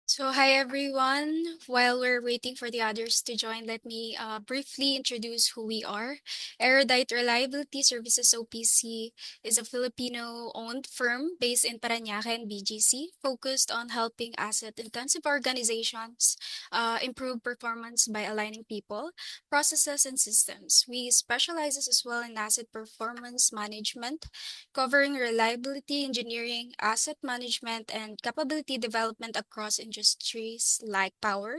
So, hi everyone. While we're waiting for the others to join, let me briefly introduce who we are. Erudite Reliability Services OPC is a Filipino owned firm based in Parañaque and BGC, focused on helping asset intensive organizations improve performance by aligning people, processes, and systems. We specialize as well in asset performance management, covering reliability engineering, asset management, and capability development across industries like power,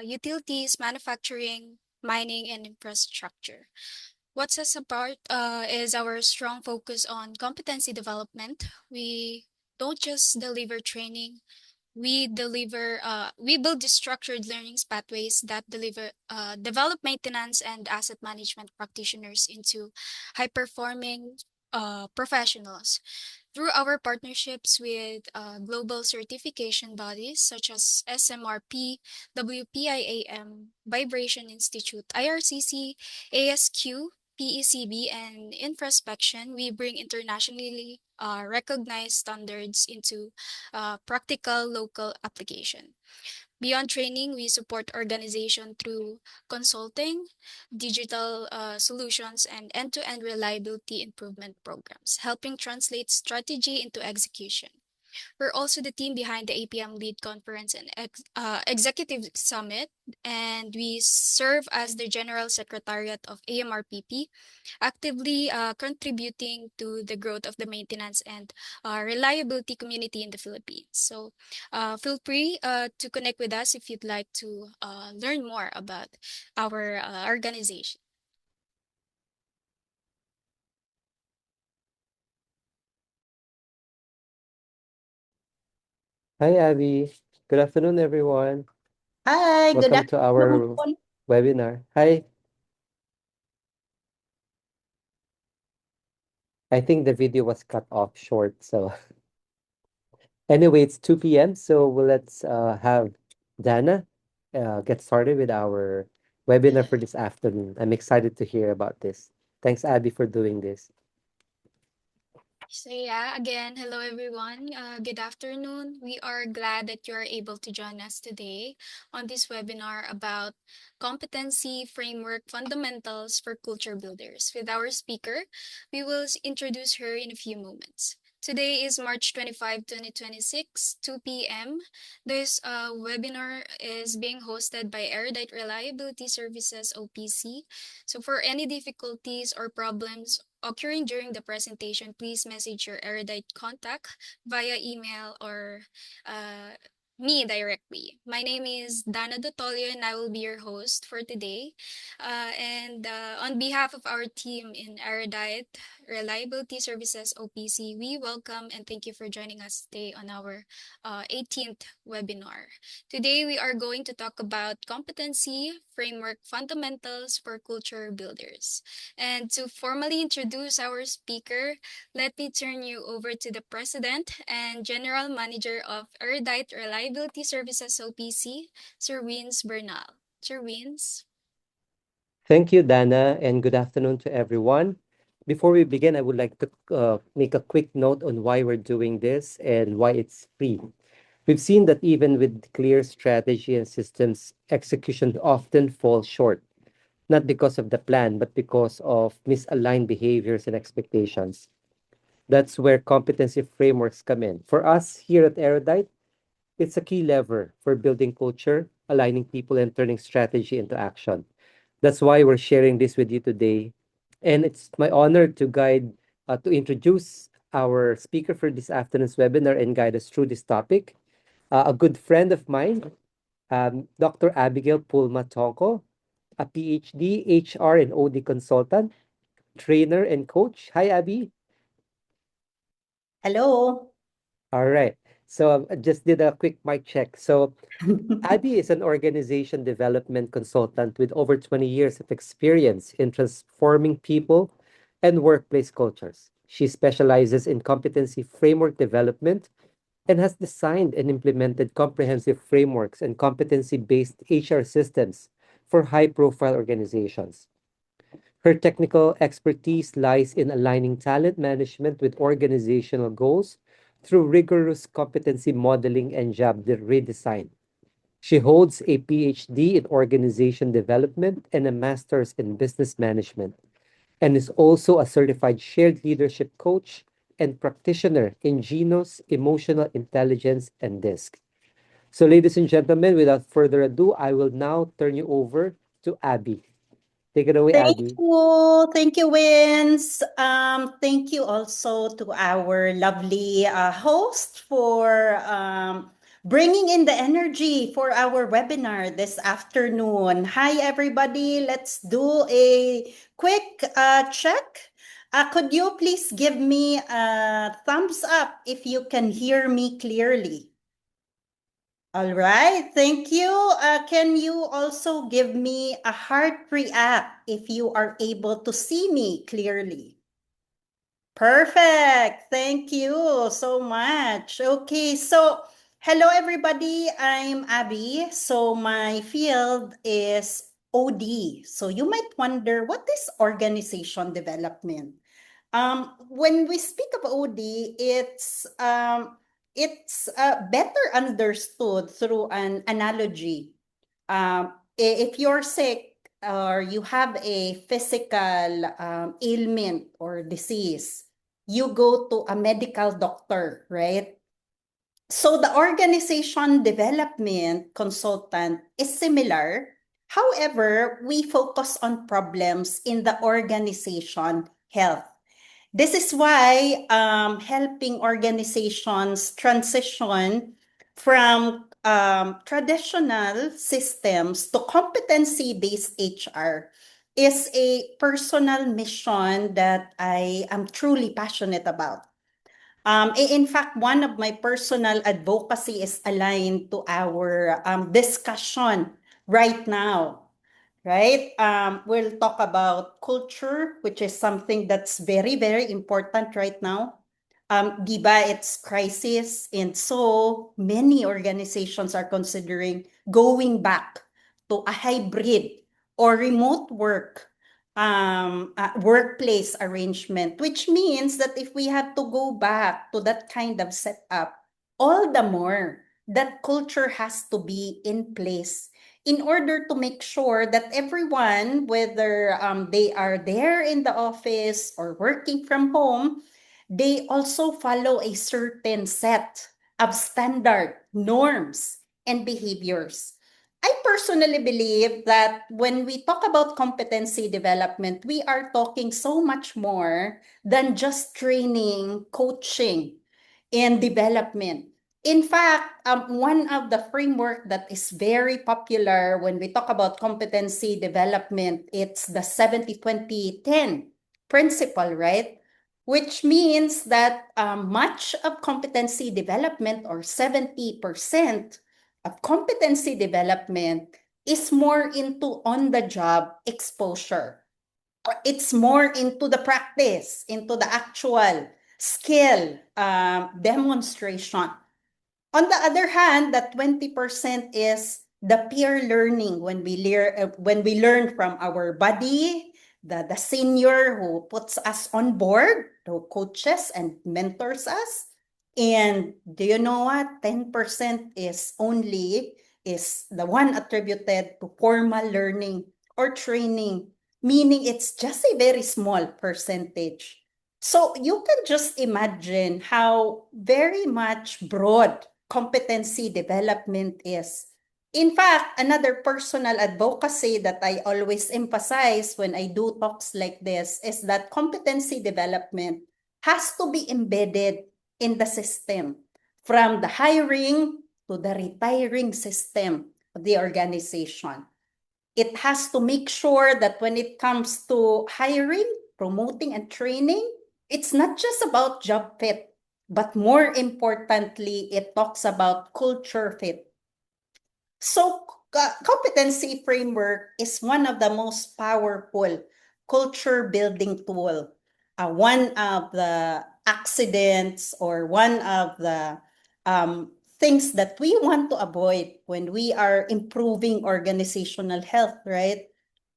utilities, manufacturing, mining, and infrastructure. What sets us apart is our strong focus on competency development. We don't just deliver training. We build structured learning pathways that develop maintenance and asset management practitioners into high performing professionals. Through our partnerships with global certification bodies such as SMRP, WPIAM, Vibration Institute, IRCC, ASQ, PECB, and Infraspection, we bring internationally recognized standards into practical local application. Beyond training, we support organization through consulting, digital solutions, and end-to-end reliability improvement programs, helping translate strategy into execution. We're also the team behind the APM Lead Conference and Executive Summit, and we serve as the General Secretariat of AMRPP, actively contributing to the growth of the maintenance and reliability community in the Philippines. So feel free to connect with us if you'd like to learn more about our organization. Hi, Abby. Good afternoon, everyone. Hi, good Welcome to our afternoon. webinar. Hi. I think the video was cut off short. So, anyway, it's 2 p.m. So, let's have Dana get started with our webinar for this afternoon. I'm excited to hear about this. Thanks, Abby, for doing this. So yeah, again, hello everyone. Good afternoon. We are glad that you are able to join us today on this webinar about competency framework fundamentals for culture builders. With our speaker, we will introduce her in a few moments. Today is March 25, 2026, 2 p.m. This webinar is being hosted by Erudite Reliability Services OPC. So for any difficulties or problems occurring during the presentation, please message your erudite contact via email or uh, me directly. My name is Dana Dotolio and I will be your host for today. And on behalf of our team in Erudite Reliability Services OPC, we welcome and thank you for joining us today on our 18th webinar. Today, we are going to talk about competency framework fundamentals for culture builders. And to formally introduce our speaker, let me turn you over to the President and General Manager of Erudite Reliability Services OPC, Sir Wins Bernal. Sir Wins. Thank you, Dana, and good afternoon to everyone. Before we begin, I would like to make a quick note on why we're doing this and why it's free. We've seen that even with clear strategy and systems, execution often falls short, not because of the plan, but because of misaligned behaviors and expectations. That's where competency frameworks come in. For us here at Erudite, it's a key lever for building culture, aligning people, and turning strategy into action. That's why we're sharing this with you today. And it's my honor to introduce our speaker for this afternoon's webinar and guide us through this topic. A good friend of mine, Dr. Abigail Pulma Tonko, a PhD, HR, and OD consultant, trainer, and coach. Hi, Abby. Hello. All right. So I just did a quick mic check. So Abby is an organization development consultant with over 20 years of experience in transforming people and workplace cultures. She specializes in competency framework development and has designed and implemented comprehensive frameworks and competency based HR systems for high profile organizations. Her technical expertise lies in aligning talent management with organizational goals, through rigorous competency modeling and job redesign. She holds a PhD in organization development and a master's in business management, and is also a certified shared leadership coach and practitioner in Genos, emotional intelligence, and DISC. So, ladies and gentlemen, without further ado, I will now turn you over to Abby. Take it away, Thank Abby. you. Thank you, Vince. Thank you also to our lovely host for bringing in the energy for our webinar this afternoon. Hi, everybody. Let's do a quick check. Could you please give me a thumbs up if you can hear me clearly? All right, thank you. Can you also give me a heart react if you are able to see me clearly? Perfect. Thank you so much. Okay, so hello everybody. I'm Abby. So my field is OD. So you might wonder, what is organization development? When we speak of OD, it's better understood through an analogy. If you're sick or you have a physical ailment or disease, you go to a medical doctor, right? So the organization development consultant is similar. However, we focus on problems in the organization health. This is why helping organizations transition from traditional systems to competency-based HR is a personal mission that I am truly passionate about. In fact, one of my personal advocacy is aligned to our discussion right now, right? We'll talk about culture, which is something that's very, very important right now. Diba, it's crisis, and so many organizations are considering going back to a hybrid or remote workplace arrangement, which means that if we have to go back to that kind of setup, all the more that culture has to be in place in order to make sure that everyone, whether they are there in the office or working from home, they also follow a certain set of standard norms and behaviors. I personally believe that when we talk about competency development, we are talking so much more than just training, coaching, and development. In fact, one of the framework that is very popular when we talk about competency development, it's the 70-20-10 principle, right? Which means that much of competency development, or 70% of competency development, is more into on-the-job exposure. It's more into the practice, into the actual skill demonstration. On the other hand, that 20% is the peer learning, when we learn from our buddy, the senior who puts us on board, who coaches and mentors us. And do you know what? 10% is the one attributed to formal learning or training, meaning it's just a very small percentage. So you can just imagine how very much broad competency development is. In fact, another personal advocacy that I always emphasize when I do talks like this is that competency development has to be embedded in the system, from the hiring to the retiring system of the organization. It has to make sure that when it comes to hiring, promoting, and training, it's not just about job fit, but more importantly, it talks about culture fit. So, competency framework is one of the most powerful culture building tool. One of the accidents, or one of the things that we want to avoid when we are improving organizational health, right?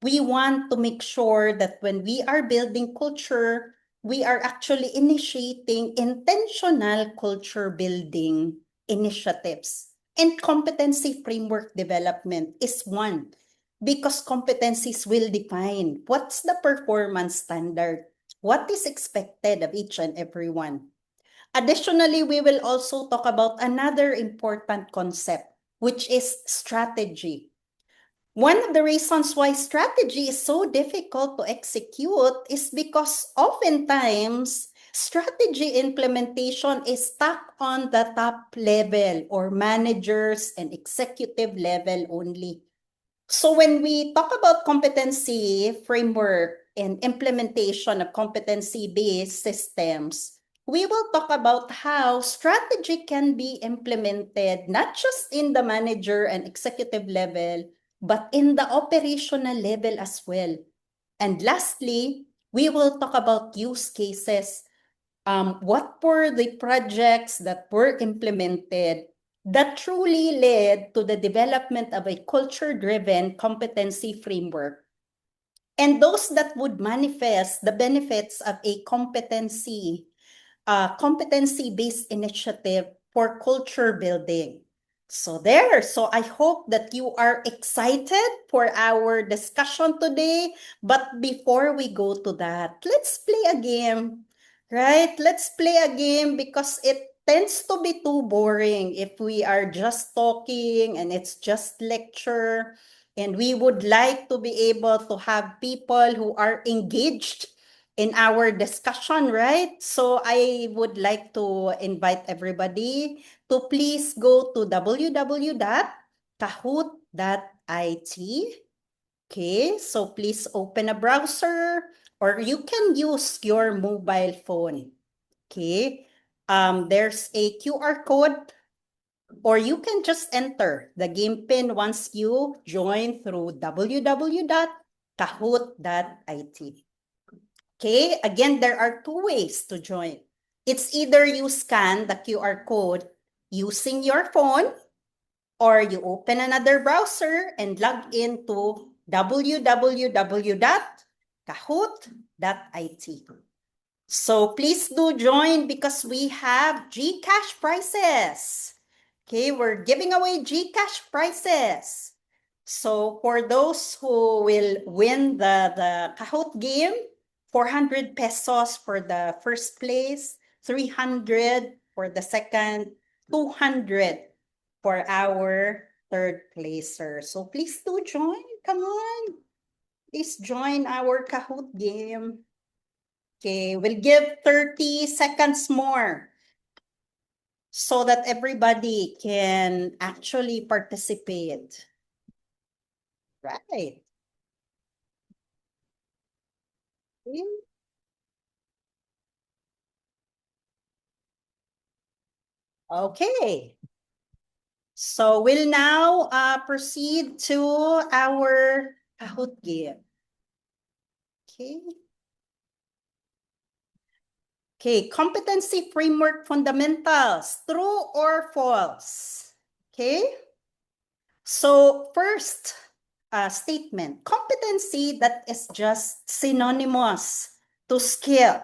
We want to make sure that when we are building culture, we are actually initiating intentional culture building initiatives. And competency framework development is one, because competencies will define what's the performance standard, what is expected of each and every one. Additionally, we will also talk about another important concept, which is strategy. One of the reasons why strategy is so difficult to execute is because oftentimes strategy implementation is stuck on the top level or managers and executive level only. So when we talk about competency framework and implementation of competency-based systems, we will talk about how strategy can be implemented not just in the manager and executive level, but in the operational level as well. And lastly, we will talk about use cases. What were the projects that were implemented that truly led to the development of a culture-driven competency framework, and those that would manifest the benefits of a competency-based initiative for culture building. So I hope that you are excited for our discussion today. But before we go to that, let's play a game, right? Let's play a game because it tends to be too boring if we are just talking and it's just lecture. And we would like to be able to have people who are engaged in our discussion, right? So I would like to invite everybody to please go to www.kahoot.it. Okay, so please open a browser or you can use your mobile phone. Okay, there's a QR code, or you can just enter the game pin once you join through www.kahoot.it. Okay, again, there are two ways to join. It's either you scan the QR code using your phone, or you open another browser and log into www.kahoot.it. So please do join because we have GCash prizes. Okay, we're giving away GCash prizes. So for those who will win the Kahoot game, 400 pesos for the first place, 300 for the second, 200 for our third placer. So please do join. Come on. Please join our Kahoot game. Okay, we'll give 30 seconds more so that everybody can actually participate. Right. Okay. So we'll now proceed to our Kahoot game. Okay. Okay, competency framework fundamentals, true or false? Okay. So first statement, competency that is just synonymous to skill.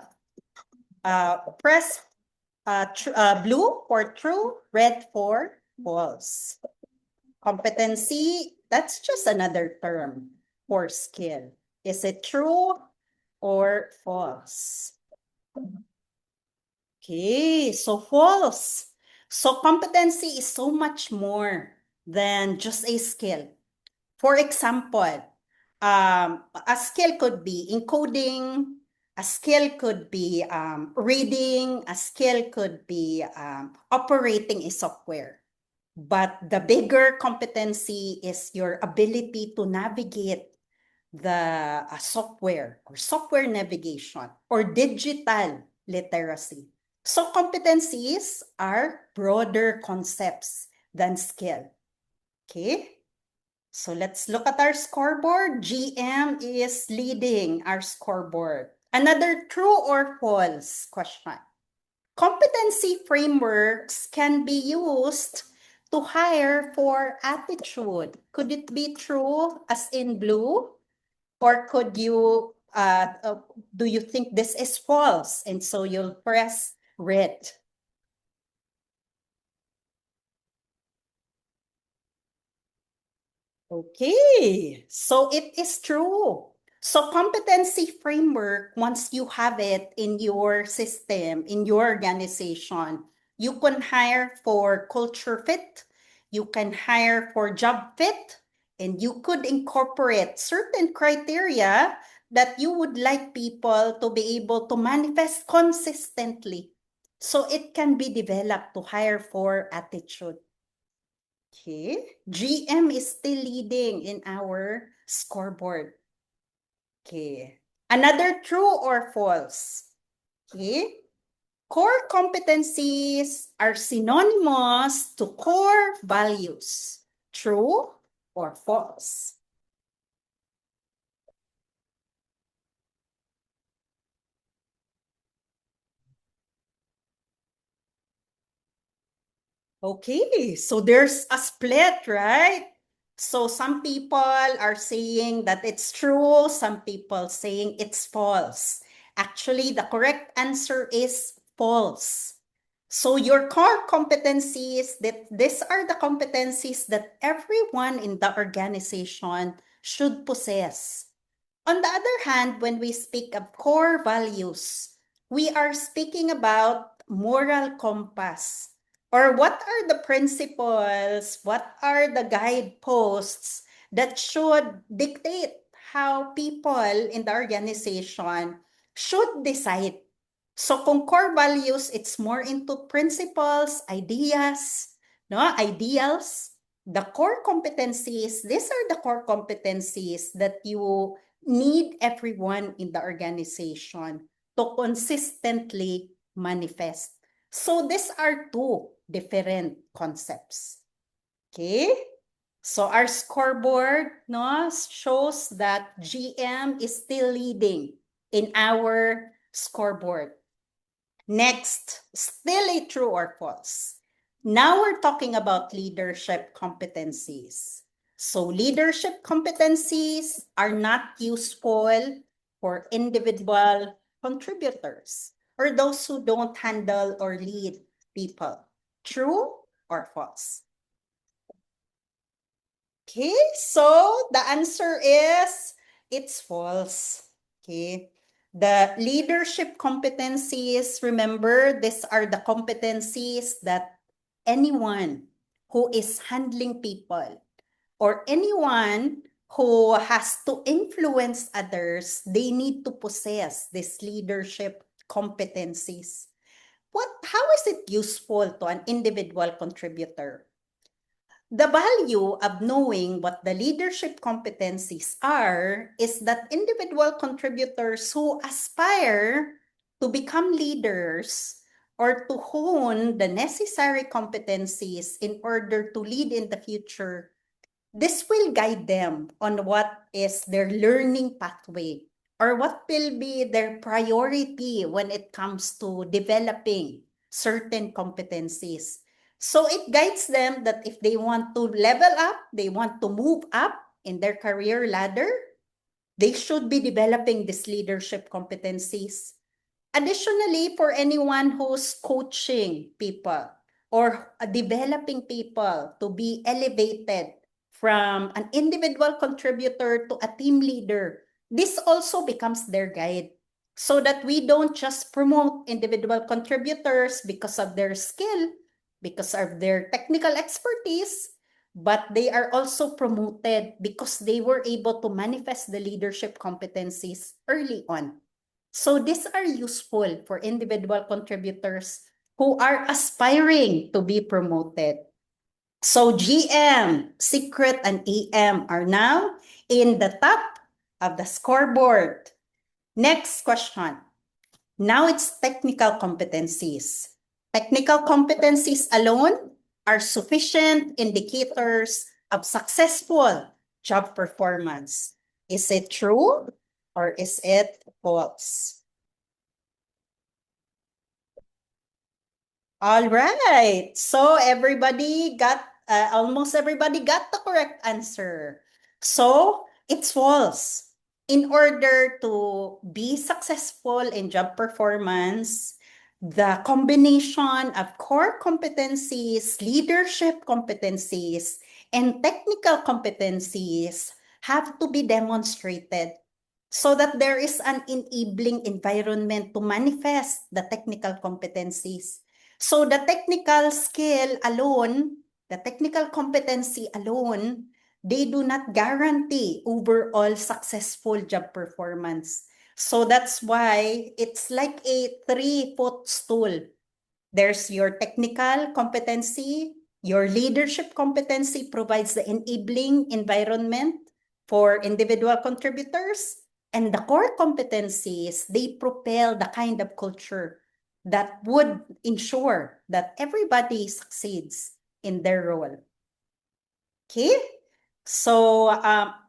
Press blue for true, red for false. Competency, that's just another term for skill. Is it true or false? Okay, so false. So competency is so much more than just a skill. For example, a skill could be encoding, a skill could be reading, a skill could be operating a software. But the bigger competency is your ability to navigate the software or software navigation or digital literacy. So competencies are broader concepts than skill. Okay, so let's look at our scoreboard. GM is leading our scoreboard. Another true or false question. Competency frameworks can be used to hire for attitude. Could it be true as in blue? Or could you do you think this is false? And so you'll press red. Okay, so it is true. So competency framework, once you have it in your system, in your organization, you can hire for culture fit, you can hire for job fit, and you could incorporate certain criteria that you would like people to be able to manifest consistently. So it can be developed to hire for attitude. Okay, GM is still leading in our scoreboard. Okay, another true or false? Okay, core competencies are synonymous to core values. True or false? Okay, so there's a split, right? So some people are saying that it's true, some people saying it's false. Actually, the correct answer is false. So your core competencies, that these are the competencies that everyone in the organization should possess. On the other hand, when we speak of core values, we are speaking about moral compass, or what are the principles, what are the guideposts that should dictate how people in the organization should decide. So kung core values, it's more into principles, ideas, no, ideals. The core competencies, these are the core competencies that you need everyone in the organization to consistently manifest. So these are two different concepts. Okay? So our scoreboard no, shows that GM is still leading in our scoreboard. Next, still a true or false. Now we're talking about leadership competencies. So leadership competencies are not useful for individual contributors or those who don't handle or lead people. True or false? Okay, so the answer is it's false. Okay. The leadership competencies, remember, these are the competencies that anyone who is handling people or anyone who has to influence others, they need to possess these leadership competencies. How is it useful to an individual contributor? The value of knowing what the leadership competencies are is that individual contributors who aspire to become leaders or to hone the necessary competencies in order to lead in the future, this will guide them on what is their learning pathway or what will be their priority when it comes to developing certain competencies. So it guides them that if they want to level up, they want to move up in their career ladder, they should be developing these leadership competencies. Additionally, for anyone who's coaching people or developing people to be elevated from an individual contributor to a team leader, this also becomes their guide so that we don't just promote individual contributors because of their skill, because of their technical expertise, but they are also promoted because they were able to manifest the leadership competencies early on. So these are useful for individual contributors who are aspiring to be promoted. So GM, Secret, and EM are now in the top of the scoreboard. Next question. Now it's technical competencies. Technical competencies alone are sufficient indicators of successful job performance. Is it true or is it false? All right. So everybody got, almost everybody got the correct answer. So it's false. in order to be successful in job performance, the combination of core competencies, leadership competencies, and technical competencies have to be demonstrated so that there is an enabling environment to manifest the technical competencies. So the technical skill alone, the technical competency alone, they do not guarantee overall successful job performance. So that's why it's like a 3-foot stool. There's your technical competency, your leadership competency provides the enabling environment for individual contributors, and the core competencies, they propel the kind of culture that would ensure that everybody succeeds in their role. Okay? So,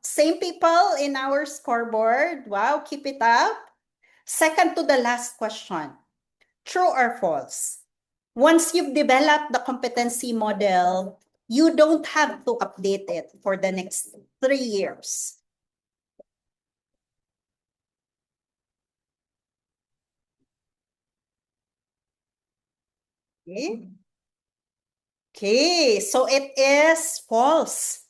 same people in our scoreboard. Wow, keep it up. Second to the last question. True or false? Once you've developed the competency model, you don't have to update it for the next 3 years. Okay. Okay, so it is false,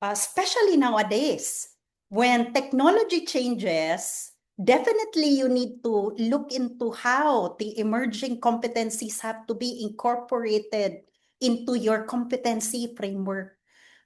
especially nowadays. When technology changes, definitely you need to look into how the emerging competencies have to be incorporated into your competency framework.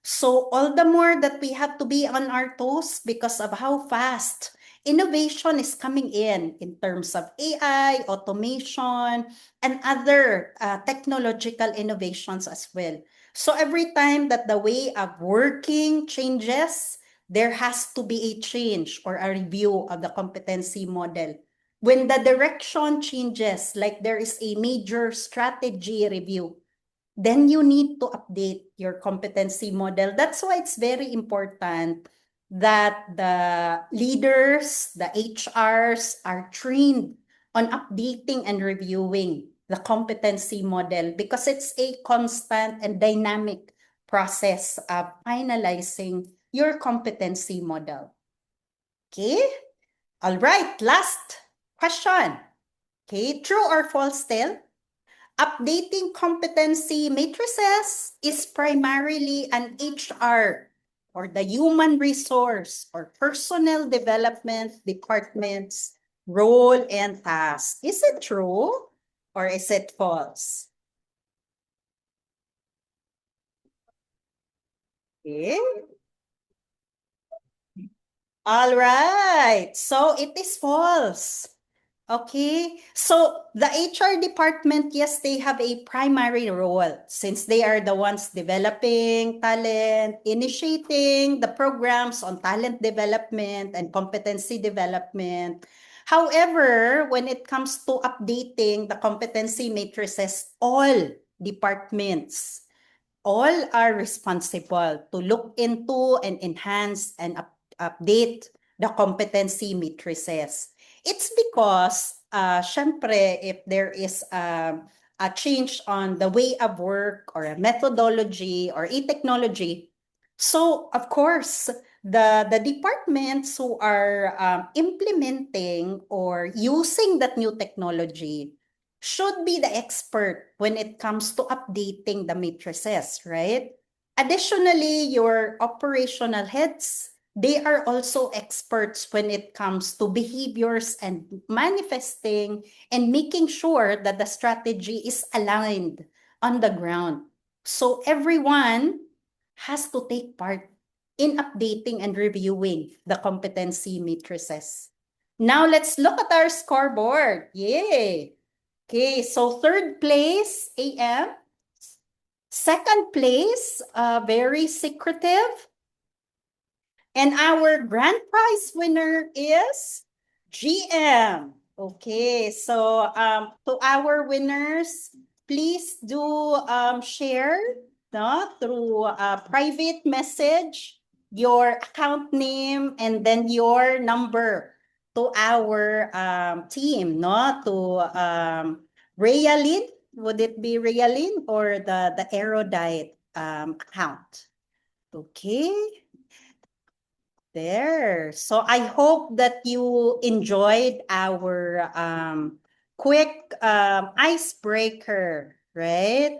So all the more that we have to be on our toes because of how fast innovation is coming in terms of AI, automation, and other technological innovations as well. So every time that the way of working changes, there has to be a change or a review of the competency model. When the direction changes, like there is a major strategy review, then you need to update your competency model. That's why it's very important that the leaders, the HRs are trained on updating and reviewing the competency model because it's a constant and dynamic process of finalizing your competency model. Okay? All right, last question. Okay, true or false still? Updating competency matrices is primarily an HR or the human resource or personnel development department's role and task. Is it true or is it false? Okay. All right. So it is false. Okay, so the HR department, yes, they have a primary role since they are the ones developing talent, initiating the programs on talent development and competency development. However, when it comes to updating the competency matrices, all departments, all are responsible to look into and enhance and update the competency matrices. It's because, syempre, if there is a change on the way of work or a methodology or a technology, so of course, the departments who are implementing or using that new technology should be the expert when it comes to updating the matrices, right? Additionally, your operational heads, they are also experts when it comes to behaviors and manifesting and making sure that the strategy is aligned on the ground. So everyone has to take part in updating and reviewing the competency matrices. Now let's look at our scoreboard. Yay! Okay, so third place, AM. Second place, very secretive. And our grand prize winner is GM. Okay, so to our winners, please do share through a private message your account name and then your number to our team, to Realin. Would it be Realin or the Aerodite account? Okay. There. So I hope that you enjoyed our quick icebreaker, right?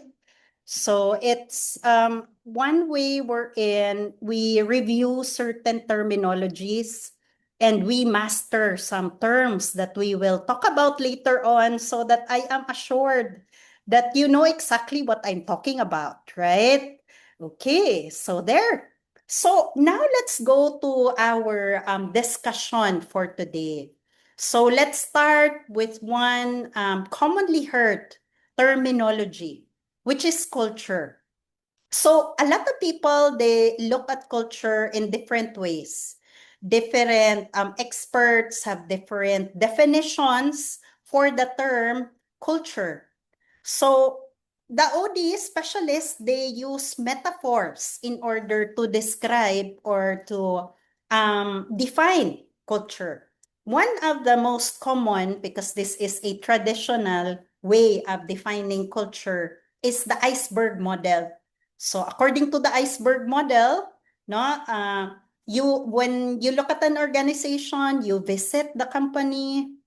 So it's one way wherein we review certain terminologies and we master some terms that we will talk about later on so that I am assured that you know exactly what I'm talking about, right? Okay, so there. So now let's go to our discussion for today. So let's start with one commonly heard terminology, which is culture. So a lot of people, they look at culture in different ways. Different experts have different definitions for the term culture. So the OD specialists, they use metaphors in order to describe or to define culture. One of the most common, because this is a traditional way of defining culture, is the iceberg model. So according to the iceberg model, no, you when you look at an organization, you visit the company,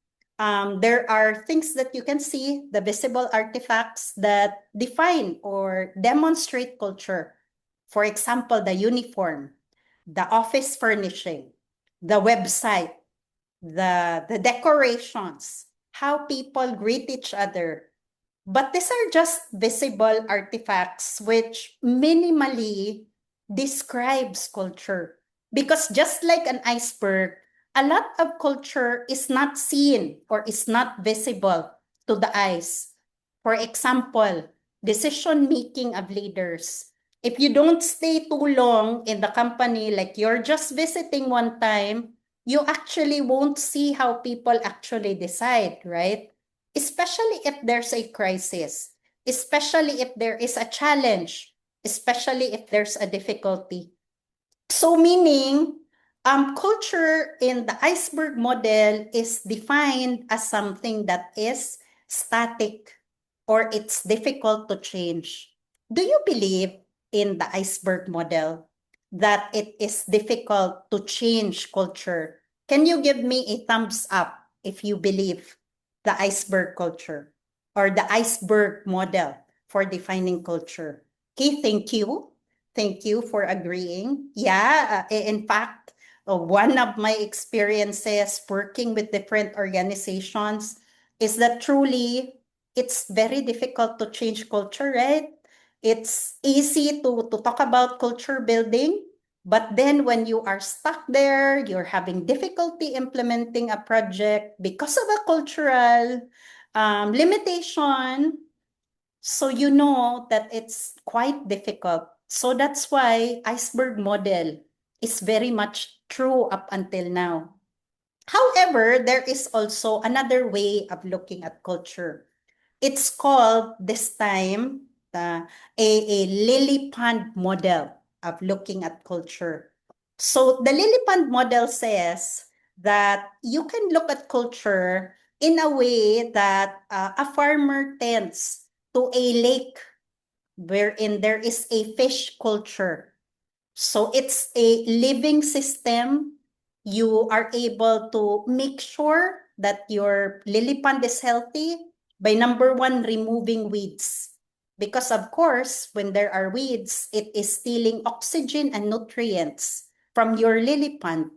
there are things that you can see, the visible artifacts that define or demonstrate culture. For example, the uniform, the office furnishing, the website, the decorations, how people greet each other. But these are just visible artifacts which minimally describes culture. Because just like an iceberg, a lot of culture is not seen or is not visible to the eyes. For example, decision making of leaders. If you don't stay too long in the company, like you're just visiting one time, you actually won't see how people actually decide, right? Especially if there's a crisis, especially if there is a challenge, especially if there's a difficulty. So meaning, culture in the iceberg model is defined as something that is static or it's difficult to change. Do you believe in the iceberg model that it is difficult to change culture? Can you give me a thumbs up if you believe the iceberg culture or the iceberg model for defining culture? Okay, thank you. Thank you for agreeing. Yeah, in fact, one of my experiences working with different organizations is that truly it's very difficult to change culture, right? It's easy to talk about culture building, but then when you are stuck there, you're having difficulty implementing a project because of a cultural limitation. So you know that it's quite difficult. So that's why iceberg model is very much true up until now. However, there is also another way of looking at culture. It's called this time a lily pond model of looking at culture. So the lily pond model says that you can look at culture in a way that a farmer tends to a lake wherein there is a fish culture. So it's a living system. You are able to make sure that your lily pond is healthy by number one, removing weeds. Because of course, when there are weeds, it is stealing oxygen and nutrients from your lily pond.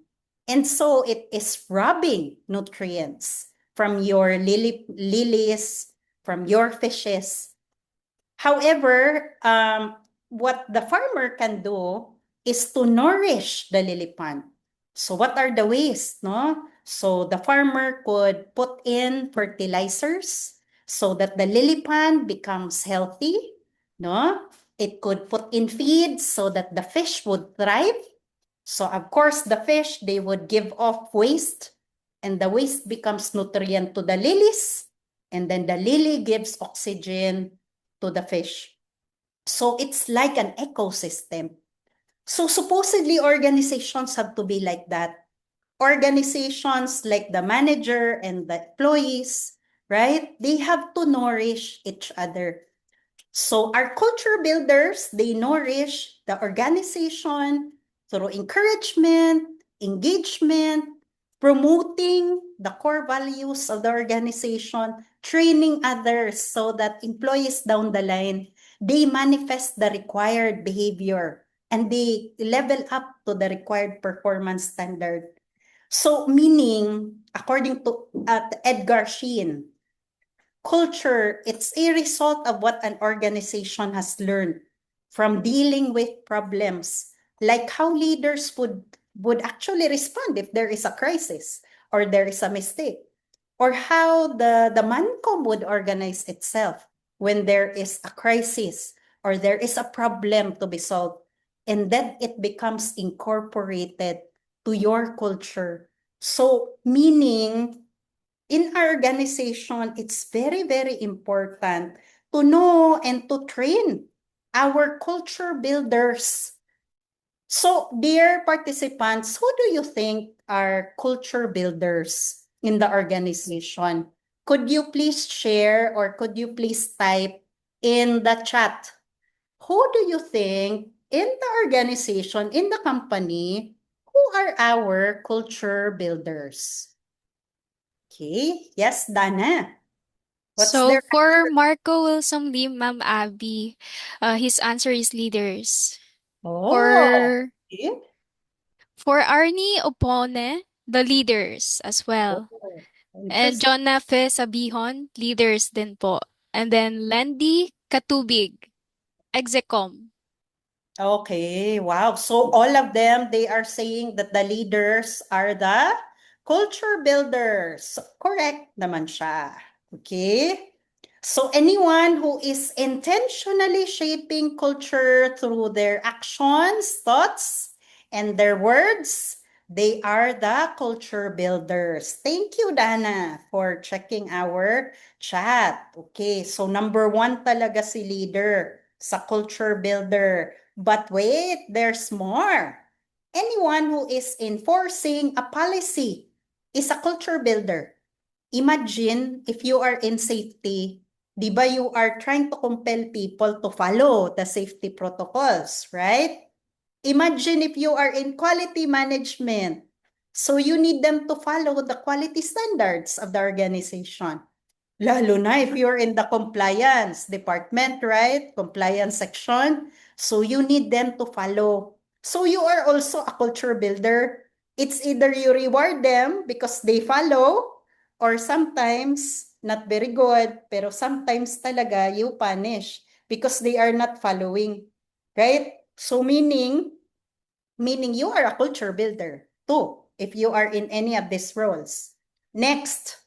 And so it is robbing nutrients from your lilies, from your fishes. However, what the farmer can do is to nourish the lily pond. So what are the ways, no? So the farmer could put in fertilizers so that the lily pond becomes healthy, no? It could put in feeds so that the fish would thrive. So of course, the fish, they would give off waste and the waste becomes nutrient to the lilies. And then the lily gives oxygen to the fish. So it's like an ecosystem. So supposedly organizations have to be like that. Organizations like the manager and the employees, right? They have to nourish each other. So our culture builders, they nourish the organization through encouragement, engagement, promoting the core values of the organization, training others so that employees down the line, they manifest the required behavior and they level up to the required performance standard. So meaning, according to Edgar Sheen, culture, it's a result of what an organization has learned from dealing with problems, like how leaders would actually respond if there is a crisis or there is a mistake, or how the mancom would organize itself when there is a crisis or there is a problem to be solved, and then it becomes incorporated to your culture. So meaning, in our organization, it's very, very important to know and to train our culture builders. So, dear participants, who do you think are culture builders in the organization? Could you please share or could you please type in the chat? Who do you think in the organization, in the company, who are our culture builders? Okay, yes, Dana. What's So their for Marco Wilson Lim, Ma'am Abby, his answer is leaders. Oh, For okay. Arnie Opone, the leaders as well. Oh, And interesting. John Nafe Sabihon, leaders din po. And then Landy Katubig, Execom. Okay, wow. So all of them, they are saying that the leaders are the culture builders. Correct naman siya. Okay? So anyone who is intentionally shaping culture through their actions, thoughts, and their words, they are the culture builders. Thank you, Dana, for checking our chat. Okay, so number one talaga si leader sa culture builder. But wait, there's more. Anyone who is enforcing a policy is a culture builder. Imagine if you are in safety, di ba you are trying to compel people to follow the safety protocols, right? Imagine if you are in quality management. So you need them to follow the quality standards of the organization. Lalo na if you're in the compliance department, right? Compliance section. So you need them to follow. So you are also a culture builder. It's either you reward them because they follow, or sometimes not very good, pero sometimes talaga you punish because they are not following, right? So meaning you are a culture builder too if you are in any of these roles. Next,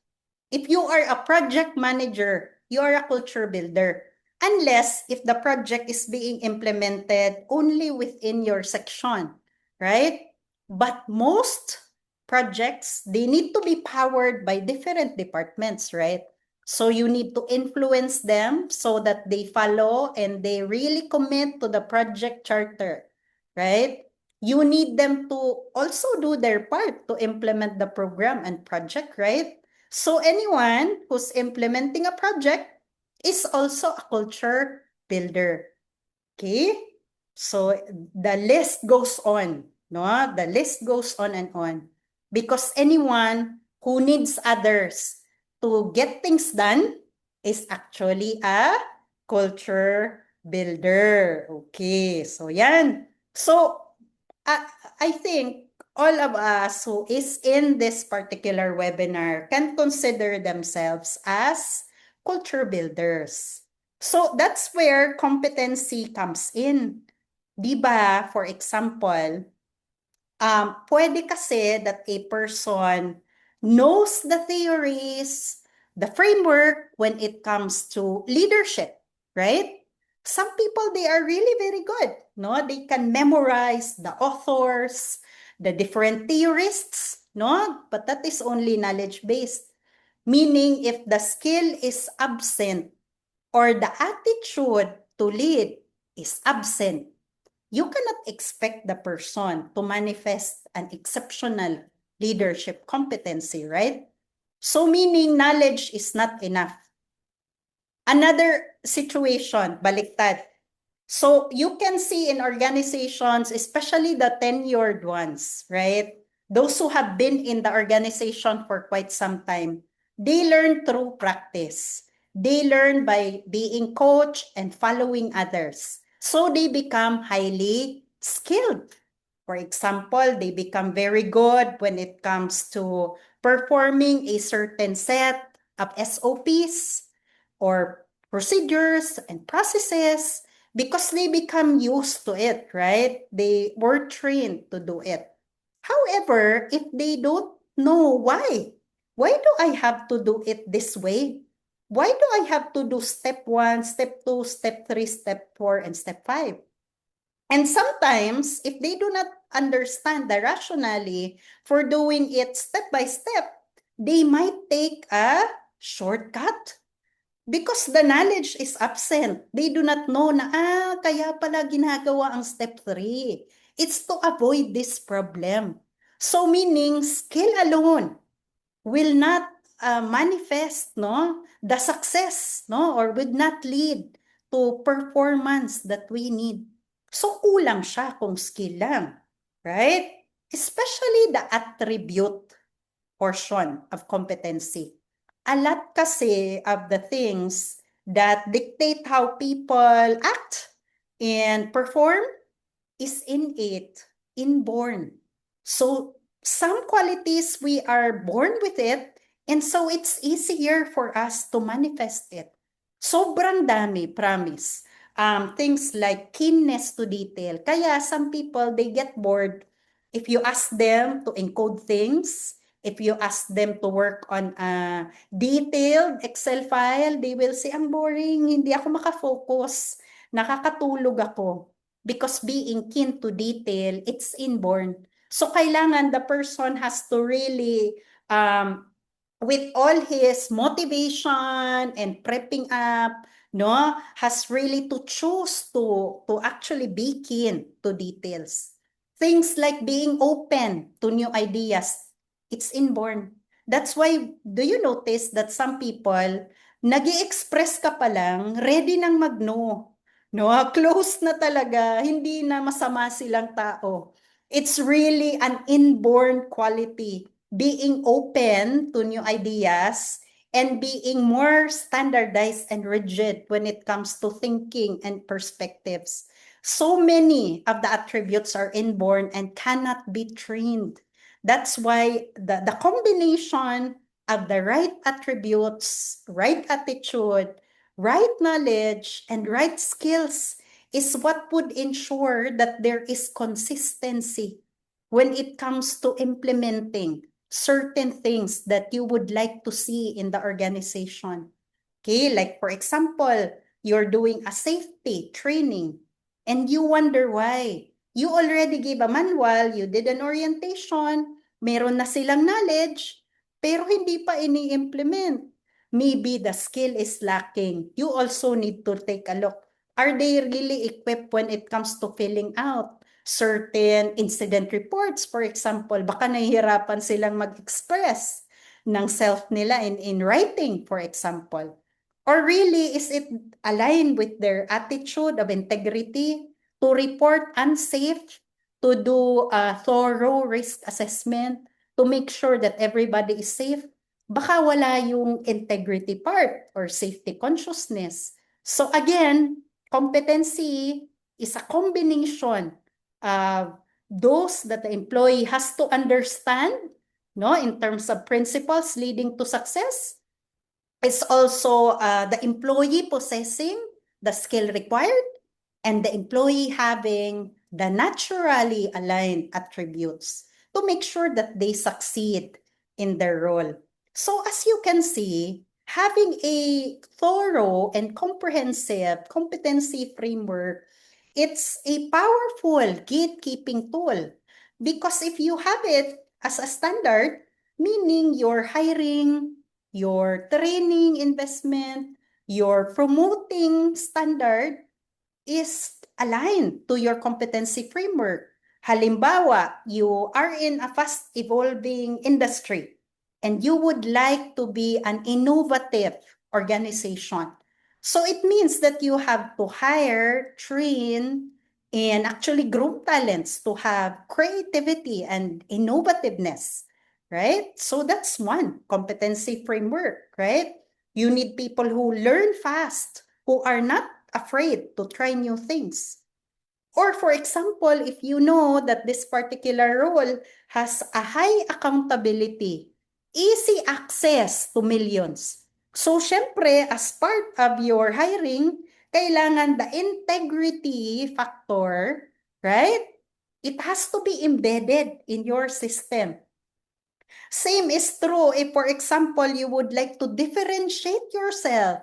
if you are a project manager, you are a culture builder. Unless if the project is being implemented only within your section, right? But most projects, they need to be powered by different departments, right? So you need to influence them so that they follow and they really commit to the project charter, right? You need them to also do their part to implement the program and project, right? So anyone who's implementing a project is also a culture builder. Okay? So the list goes on, no? The list goes on and on. Because anyone who needs others to get things done is actually a culture builder. Okay, so yan. So I, I think all of us who is in this particular webinar can consider themselves as culture builders. So that's where competency comes in. Diba, for example, pwede kasi that a person knows the theories, the framework when it comes to leadership, right? Some people, they are really very good, no? They can memorize the authors, the different theorists, no? But that is only knowledge-based. Meaning, if the skill is absent or the attitude to lead is absent, you cannot expect the person to manifest an exceptional leadership competency, right? So meaning knowledge is not enough. Another situation, baliktad. So you can see in organizations, especially the tenured ones, right? those who have been in the organization for quite some time, they learn through practice. They learn by being coached and following others. So they become highly skilled. For example, they become very good when it comes to performing a certain set of SOPs or procedures and processes because they become used to it, right? They were trained to do it. However, if they don't know why do I have to do it this way? Why do I have to do step 1, step 2, step 3, step 4, and step 5? And sometimes, if they do not understand the rationale for doing it step by step, they might take a shortcut because the knowledge is absent. They do not know na, kaya pala ginagawa ang step 3. It's to avoid this problem. So meaning, skill alone will not manifest the success or would not lead to performance that we need. So kulang siya kung skill lang, right? Especially the attribute portion of competency. A lot kasi of the things that dictate how people act and perform is innate, inborn. So some qualities we are born with it, and so it's easier for us to manifest it. Sobrang dami, promise. Things like keenness to detail. Kaya some people, they get bored if you ask them to encode things, if you ask them to work on a detailed Excel file, they will say, ang boring, hindi ako makafocus, nakakatulog ako. Because being keen to detail, it's inborn. So kailangan the person has to really, with all his motivation and prepping up, has really to choose to actually be keen to details. Things like being open to new ideas, it's inborn. That's why, do you notice that some people, nag-i-express ka pa lang, ready nang mag-no. Close na talaga, hindi na masama silang tao. It's really an inborn quality, being open to new ideas and being more standardized and rigid when it comes to thinking and perspectives. So many of the attributes are inborn and cannot be trained. That's why the combination of the right attributes, right attitude, right knowledge, and right skills is what would ensure that there is consistency when it comes to implementing certain things that you would like to see in the organization. Okay, like for example, you're doing a safety training and you wonder why. You already gave a manual, you did an orientation, meron na silang knowledge, pero hindi pa ini-implement. Maybe the skill is lacking. You also need to take a look. Are they really equipped when it comes to filling out certain incident reports, for example? Baka nahihirapan silang mag-express ng self nila in writing, for example. Or really, is it aligned with their attitude of integrity to report unsafe, to do a thorough risk assessment, to make sure that everybody is safe? Baka wala yung integrity part or safety consciousness. So again, competency is a combination of those that the employee has to understand, in terms of principles leading to success. It's also the employee possessing the skill required and the employee having the naturally aligned attributes to make sure that they succeed in their role. So as you can see, having a thorough and comprehensive competency framework, it's a powerful gatekeeping tool because if you have it as a standard, meaning you're hiring, your training investment, your promoting standard is aligned to your competency framework. Halimbawa, you are in a fast evolving industry and you would like to be an innovative organization. So it means that you have to hire, train, and actually groom talents to have creativity and innovativeness, right? So that's one competency framework, right? You need people who learn fast, who are not afraid to try new things. Or for example, if you know that this particular role has a high accountability, easy access to millions. So syempre, as part of your hiring, kailangan the integrity factor, right? It has to be embedded in your system. Same is true if, for example, you would like to differentiate yourself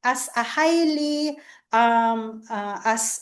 as a highly as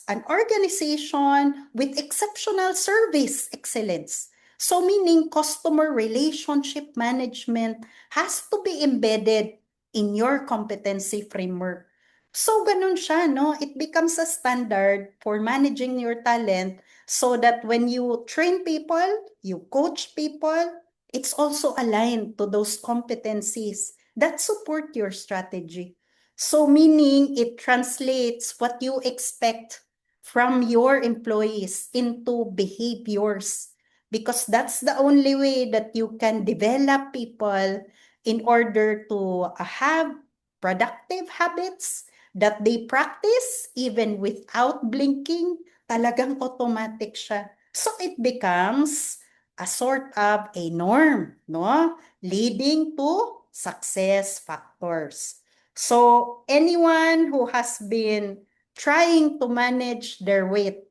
an organization with exceptional service excellence. So meaning customer relationship management has to be embedded in your competency framework. So ganun siya, no? It becomes a standard for managing your talent so that when you train people, you coach people, it's also aligned to those competencies that support your strategy. So meaning it translates what you expect from your employees into behaviors, because that's the only way that you can develop people in order to have productive habits that they practice even without blinking. Talagang automatic siya. So it becomes a sort of a norm, no? Leading to success factors. So anyone who has been trying to manage their weight,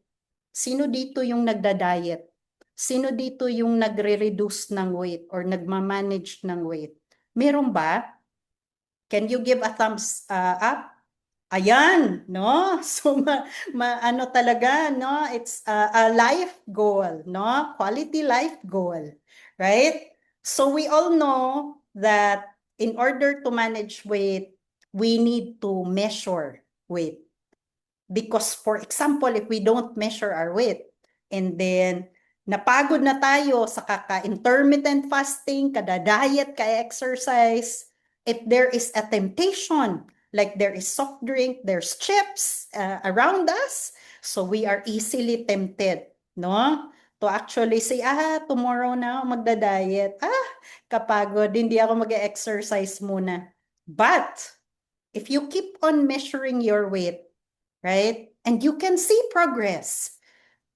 sino dito yung nagda-diet? Sino dito yung nagre-reduce ng weight or nagma-manage ng weight? Meron ba? Can you give a thumbs up? Ayan, no? So, ano talaga, no? It's a life goal, no? Quality life goal, right? So, we all know that in order to manage weight, we need to measure weight. Because, for example, if we don't measure our weight, and then napagod na tayo sa kaka-intermittent fasting, kada-diet, ka-exercise, if there is a temptation, like there is soft drink, there's chips around us, so we are easily tempted, no? To actually say, tomorrow na ako magda-diet. Kapagod, hindi ako mag-exercise muna. But, if you keep on measuring your weight, right? And you can see progress.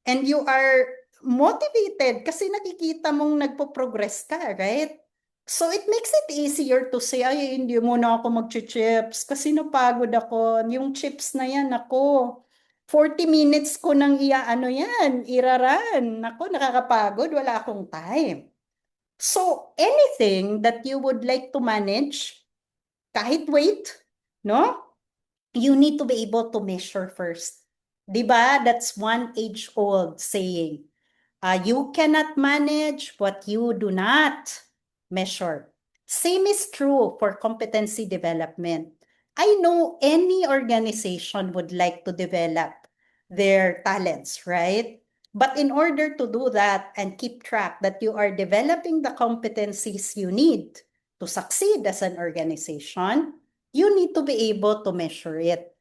And you are motivated kasi nakikita mong nagpo-progress ka, right? So it makes it easier to say, ay, hindi muna ako mag-chips kasi napagod ako. Yung chips na yan, ako, 40 minutes ko nang iraran. Ako, nakakapagod, wala akong time. So anything that you would like to manage, kahit weight, no? You need to be able to measure first. Diba? That's one age-old saying. You cannot manage what you do not measure. Same is true for competency development. I know any organization would like to develop their talents, right? But in order to do that and keep track that you are developing the competencies you need to succeed as an organization, you need to be able to measure it.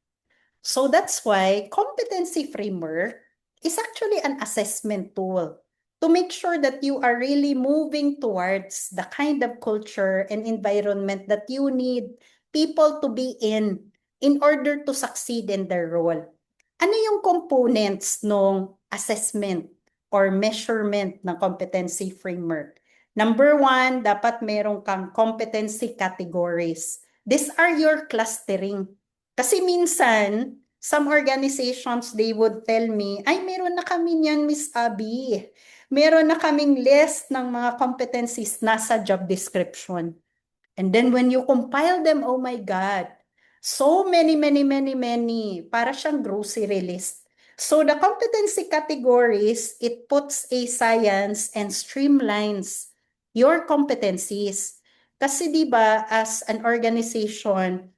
So that's why competency framework is actually an assessment tool to make sure that you are really moving towards the kind of culture and environment that you need people to be in order to succeed in their role. Ano yung components ng assessment or measurement ng competency framework? Number one, dapat meron kang competency categories. These are your clustering. Kasi minsan, some organizations, they would tell me, ay, meron na kami niyan, Miss Abby. Meron na kaming list ng mga competencies nasa job description. And then when you compile them, oh my God, so many, para siyang grocery list. So the competency categories, it puts a science and streamlines your competencies. Kasi di ba, as an organization,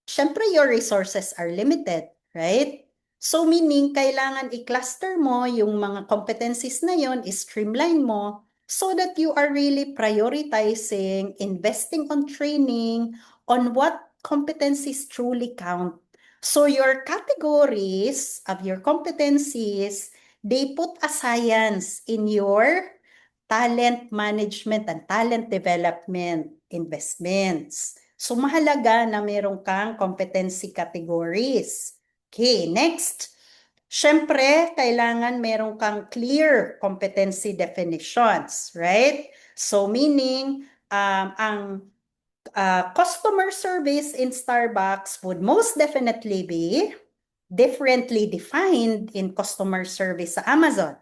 syempre your resources are limited, right? So meaning, kailangan i-cluster mo yung mga competencies na yon, i-streamline mo, so that you are really prioritizing, investing on training, on what competencies truly count. So your categories of your competencies, they put a science in your talent management and talent development investments. So mahalaga na meron kang competency categories. Okay, next. Siyempre, kailangan meron kang clear competency definitions, right? So meaning, ang customer service in Starbucks would most definitely be differently defined in customer service sa Amazon,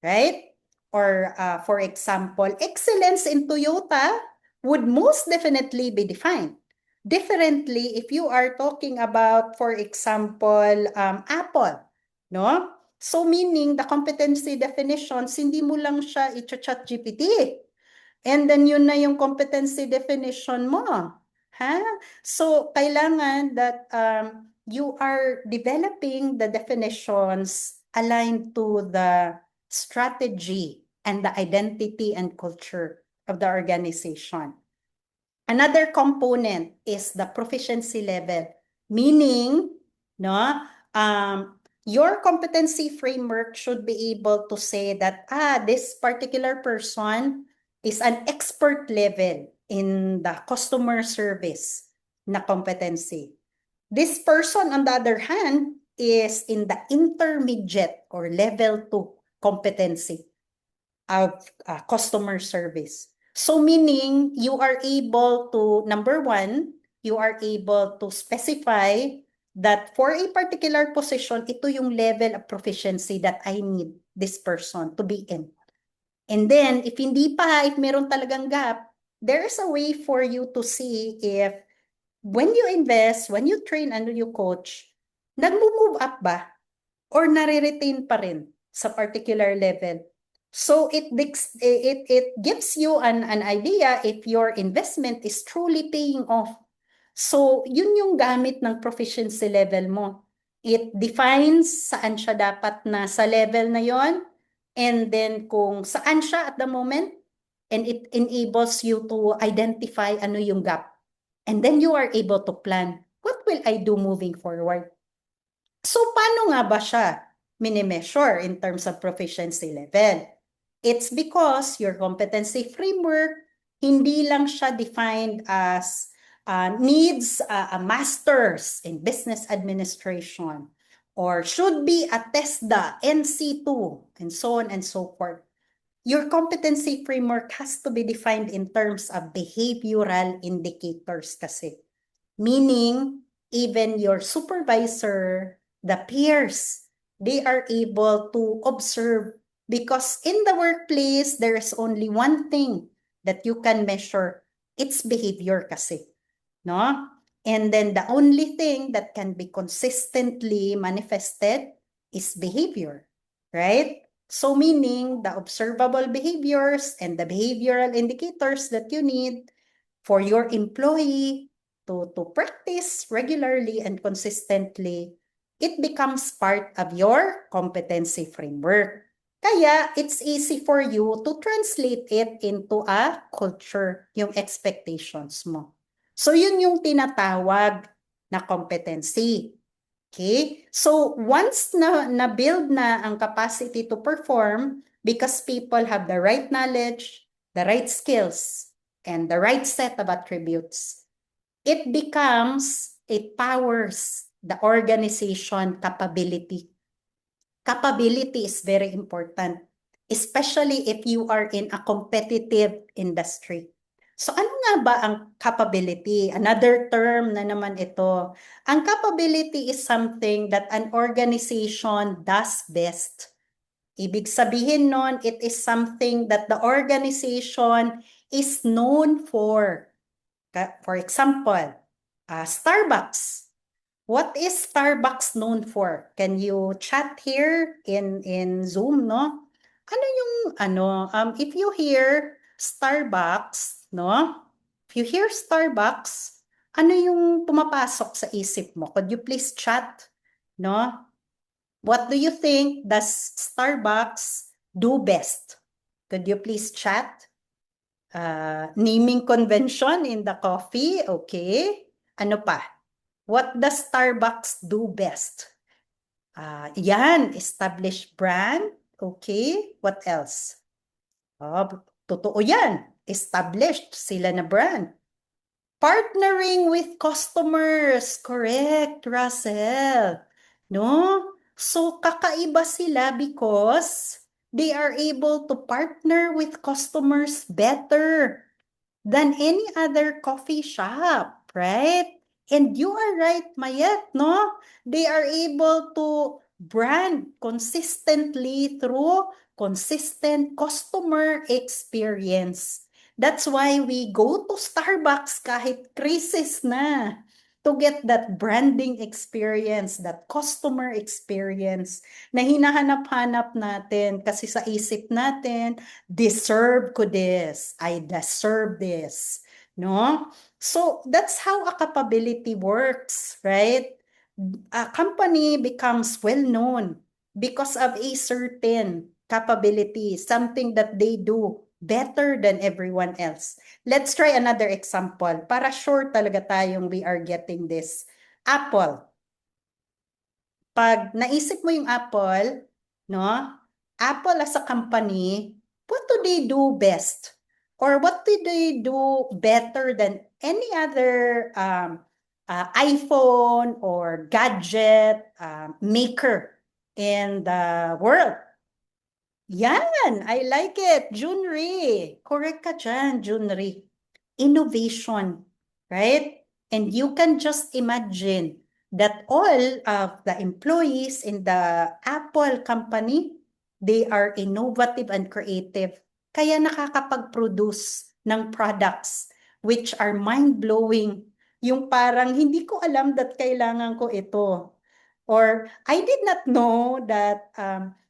right? Or for example, excellence in Toyota would most definitely be defined differently if you are talking about, for example, Apple, no? So meaning the competency definitions, hindi mo lang siya i-chat GPT. And then yun na yung competency definition mo. Ha? So kailangan that you are developing the definitions aligned to the strategy and the identity and culture of the organization. Another component is the proficiency level, meaning, no, your competency framework should be able to say that, this particular person is an expert level in the customer service na competency. This person, on the other hand, is in the intermediate or level 2 competency of customer service. So meaning you are able to, number one, you are able to specify that for a particular position, ito yung level of proficiency that I need this person to be in. And then, if hindi pa, if meron talagang gap, there is a way for you to see if when you invest, when you train and you coach, nag-move up ba? Or nare-retain pa rin sa particular level? So it gives you an idea if your investment is truly paying off. So yun yung gamit ng proficiency level mo. It defines saan siya dapat na sa level na yon, and then kung saan siya at the moment, and it enables you to identify ano yung gap. And then you are able to plan, what will I do moving forward? So paano nga ba siya mini-measure in terms of proficiency level? It's because your competency framework, hindi lang siya defined as needs a master's in business administration or should be a TESDA, NC2, and so on and so forth. Your competency framework has to be defined in terms of behavioral indicators kasi. Meaning, even your supervisor, the peers, they are able to observe because in the workplace, there is only one thing that you can measure. It's behavior kasi. No? And then the only thing that can be consistently manifested is behavior, right? So meaning the observable behaviors and the behavioral indicators that you need for your employee to practice regularly and consistently, it becomes part of your competency framework. Kaya it's easy for you to translate it into a culture, yung expectations mo. So yun yung tinatawag na competency. Okay? So once na-build na ang capacity to perform, because people have the right knowledge, the right skills, and the right set of attributes, it powers the organization capability. Capability is very important, especially if you are in a competitive industry. So ano nga ba ang capability? Another term na naman ito. Ang capability is something that an organization does best. Ibig sabihin nun, it is something that the organization is known for. For example, Starbucks. What is Starbucks known for? Can you chat here in Zoom, no? Ano yung if you hear Starbucks, no? If you hear Starbucks, ano yung pumapasok sa isip mo? Could you please chat, no? What do you think does Starbucks do best? Could you please chat? Naming convention in the coffee, okay. Ano pa? What does Starbucks do best? Yan, established brand. Okay, what else? Totoo yan. Established sila na brand. Partnering with customers. Correct, Russell. No? So, kakaiba sila because they are able to partner with customers better than any other coffee shop, right? And you are right, Mayet, no? They are able to brand consistently through consistent customer experience. That's why we go to Starbucks kahit crisis na to get that branding experience, that customer experience na hinahanap-hanap natin kasi sa isip natin, deserve ko this. I deserve this. No? So that's how a capability works, right? A company becomes well known because of a certain capability, something that they do better than everyone else. Let's try another example para sure talaga tayong we are getting this. Apple. Pag naisip mo yung Apple, no? Apple as a company, what do they do best? Or what do they do better than any other iPhone or gadget maker in the world? Yan, I like it. Junri. Correct ka dyan, Junri. Innovation, right? And you can just imagine that all of the employees in the Apple company, they are innovative and creative. Kaya nakakapag-produce ng products which are mind-blowing. Yung parang hindi ko alam that kailangan ko ito. Or I did not know that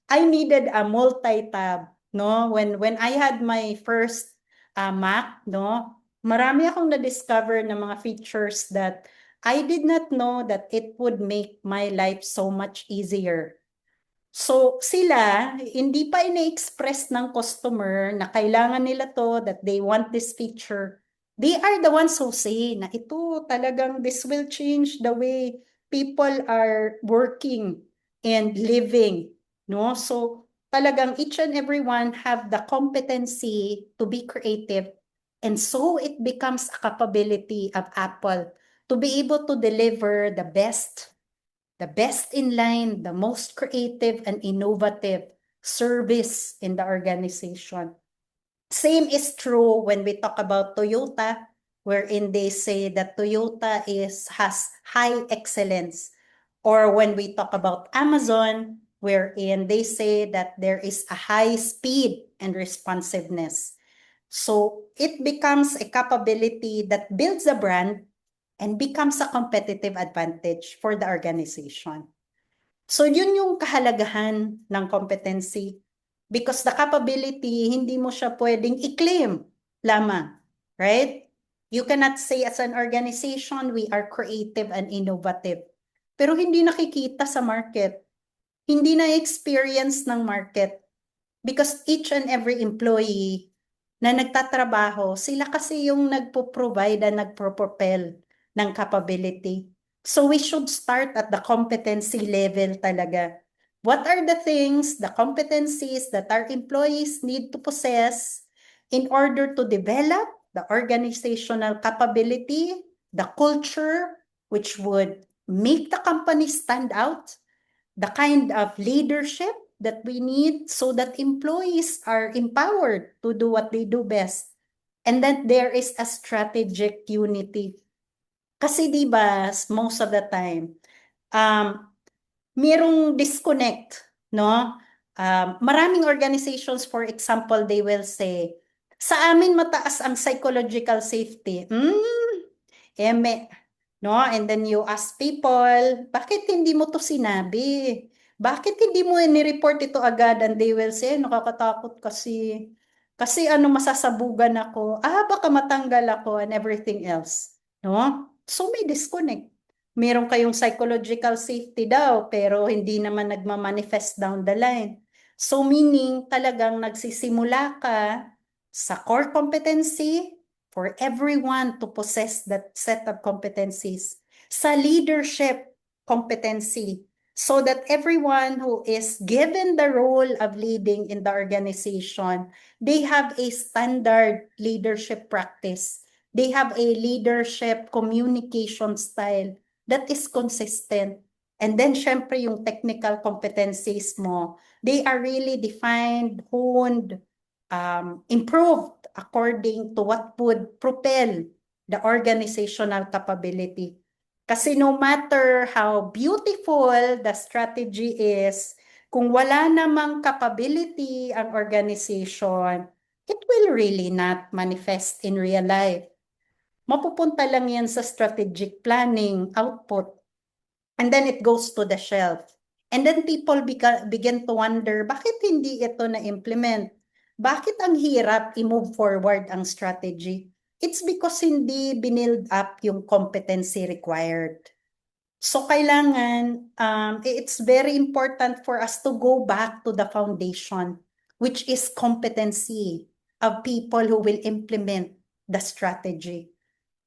I needed a multi-tab, no? When I had my first Mac, no? Marami akong na-discover ng mga features that I did not know that it would make my life so much easier. So sila, hindi pa ina-express ng customer na kailangan nila to, that they want this feature. They are the ones who say na ito talagang this will change the way people are working and living. No? So talagang each and everyone have the competency to be creative. And so it becomes a capability of Apple to be able to deliver the best in line, the most creative and innovative service in the organization. Same is true when we talk about Toyota, wherein they say that Toyota has high excellence. Or when we talk about Amazon, wherein they say that there is a high speed and responsiveness. So it becomes a capability that builds a brand and becomes a competitive advantage for the organization. So yun yung kahalagahan ng competency because the capability, hindi mo siya pwedeng i-claim lamang, right? You cannot say as an organization, we are creative and innovative. Pero hindi nakikita sa market. Hindi na-experience ng market because each and every employee na nagtatrabaho, sila kasi yung nagpo-provide and nagpro-propel ng capability. So we should start at the competency level talaga. What are the things, the competencies that our employees need to possess in order to develop the organizational capability, the culture, which would make the company stand out, the kind of leadership that we need so that employees are empowered to do what they do best. And that there is a strategic unity. Kasi di ba, most of the time, merong disconnect, no? Maraming organizations, for example, they will say, sa amin mataas ang psychological safety. No? And then you ask people, bakit hindi mo to sinabi? Bakit hindi mo ni-report ito agad? And they will say, nakakatakot kasi. Kasi ano, masasabugan ako. Baka matanggal ako and everything else. No? So may disconnect. Meron kayong psychological safety daw, pero hindi naman nagmamanifest down the line. So meaning, talagang nagsisimula ka sa core competency for everyone to possess that set of competencies. sa leadership competency, so that everyone who is given the role of leading in the organization, they have a standard leadership practice. They have a leadership communication style that is consistent. And then, syempre, yung technical competencies mo, they are really defined, honed, improved according to what would propel the organizational capability. Kasi no matter how beautiful the strategy is, kung wala namang capability ang organization, it will really not manifest in real life. Mapupunta lang yan sa strategic planning, output, and then it goes to the shelf. And then people begin to wonder, bakit hindi ito na-implement? Bakit ang hirap i-move forward ang strategy? It's because hindi binild up yung competency required. So kailangan, it's very important for us to go back to the foundation, which is competency of people who will implement the strategy.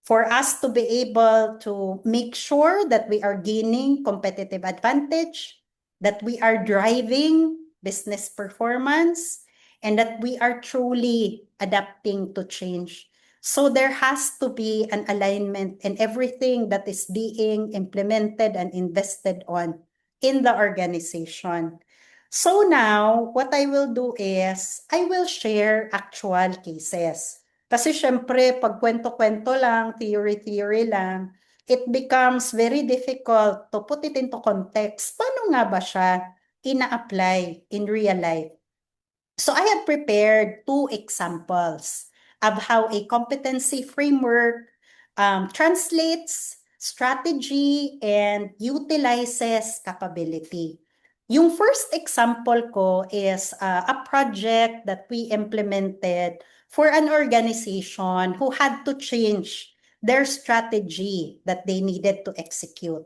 For us to be able to make sure that we are gaining competitive advantage, that we are driving business performance, and that we are truly adapting to change. So there has to be an alignment in everything that is being implemented and invested on in the organization. So now, what I will do is, I will share actual cases. Kasi syempre, pag kwento-kwento lang, theory-theory lang, it becomes very difficult to put it into context. Paano nga ba siya ina-apply in real life? So I have prepared 2 examples of how a competency framework translates strategy and utilizes capability. Yung first example ko is a project that we implemented for an organization who had to change their strategy that they needed to execute.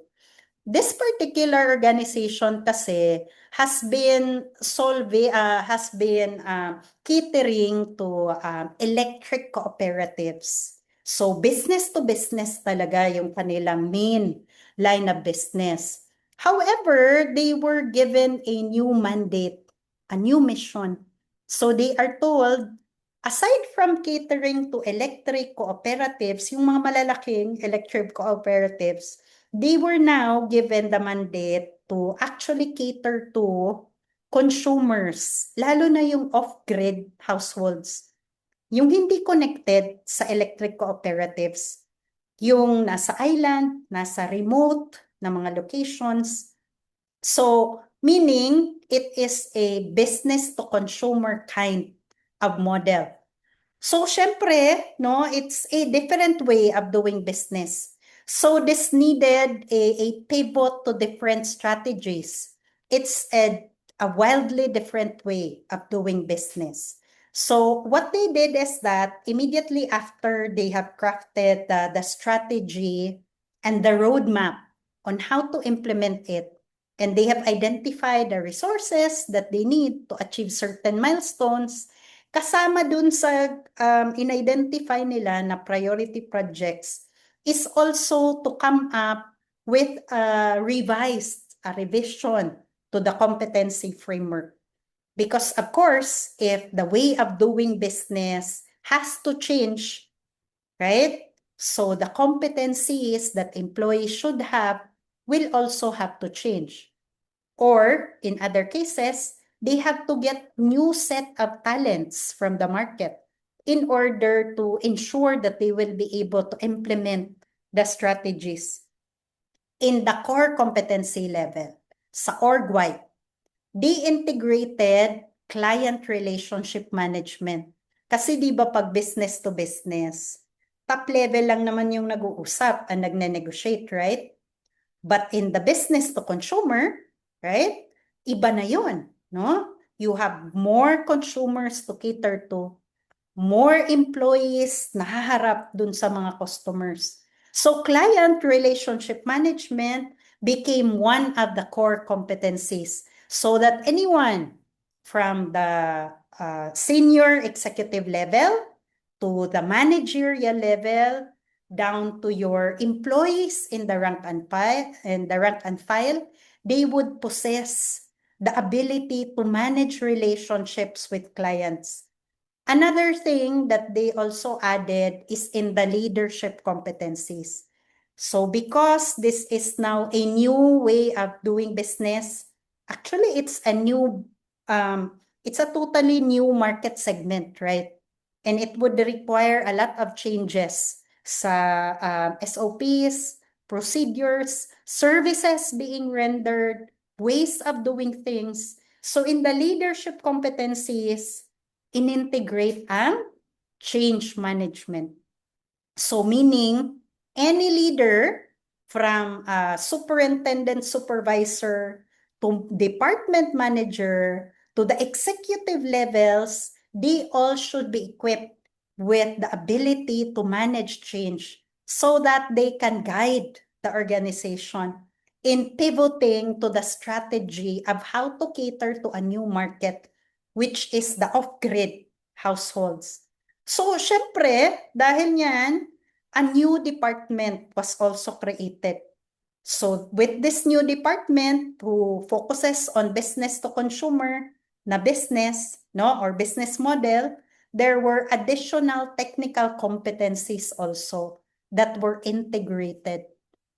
This particular organization kasi has been catering to electric cooperatives. So business to business talaga yung kanilang main line of business. However, they were given a new mandate, a new mission. So they are told, aside from catering to electric cooperatives, yung mga malalaking electric cooperatives, they were now given the mandate to actually cater to consumers, lalo na yung off-grid households. Yung hindi connected sa electric cooperatives, yung nasa island, nasa remote na mga locations. So, meaning it is a business to consumer kind of model. So, syempre, no, it's a different way of doing business. So, this needed a pivot to different strategies. It's a wildly different way of doing business. So, what they did is that immediately after they have crafted the strategy and the roadmap on how to implement it, and they have identified the resources that they need to achieve certain milestones, kasama dun sa in-identify nila na priority projects is also to come up with a revision to the competency framework. Because of course, if the way of doing business has to change, right? So the competencies that employees should have will also have to change. Or in other cases, they have to get new set of talents from the market in order to ensure that they will be able to implement the strategies in the core competency level. Sa org-wide, they integrated client relationship management. Kasi di ba pag business to business, top level lang naman yung nag-uusap and nagne-negotiate, right? But in the business to consumer, right? Iba na yun, no? You have more consumers to cater to, more employees na haharap dun sa mga customers. So client relationship management became one of the core competencies so that anyone from the senior executive level to the managerial level down to your employees in the rank and file, they would possess the ability to manage relationships with clients. Another thing that they also added is in the leadership competencies. So because this is now a new way of doing business, actually it's a totally new market segment, right? And it would require a lot of changes sa SOPs, procedures, services being rendered, ways of doing things. So in the leadership competencies, inintegrate ang change management. So meaning, any leader from superintendent, supervisor, to department manager, to the executive levels, they all should be equipped with the ability to manage change so that they can guide the organization in pivoting to the strategy of how to cater to a new market, which is the off-grid households. So, syempre, dahil niyan, a new department was also created. So, with this new department who focuses on business to consumer na business, no, or business model, there were additional technical competencies also that were integrated,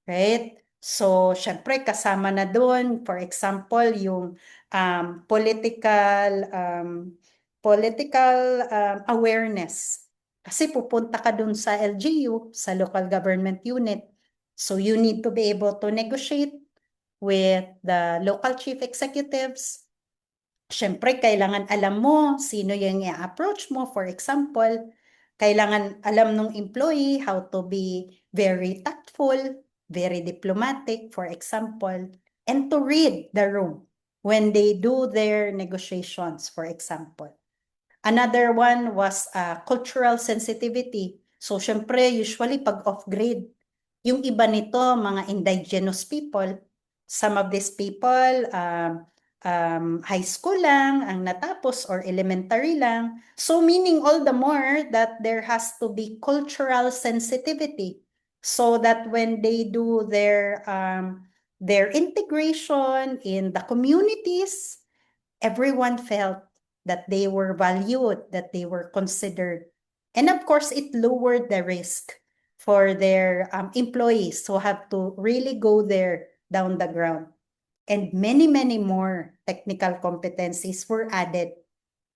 right? So, syempre, kasama na doon, for example, yung political awareness. Kasi pupunta ka dun sa LGU, sa local government unit. So you need to be able to negotiate with the local chief executives. Siyempre, kailangan alam mo sino yung i-approach mo. For example, kailangan alam ng employee how to be very tactful, very diplomatic, for example, and to read the room when they do their negotiations, for example. Another one was cultural sensitivity. So, syempre, usually pag off-grid, yung iba nito, mga indigenous people, some of these people, high school lang ang natapos or elementary lang. So, meaning all the more that there has to be cultural sensitivity so that when they do their integration in the communities, everyone felt that they were valued, that they were considered. And of course, it lowered the risk for their employees who have to really go there down the ground. And many, many more technical competencies were added.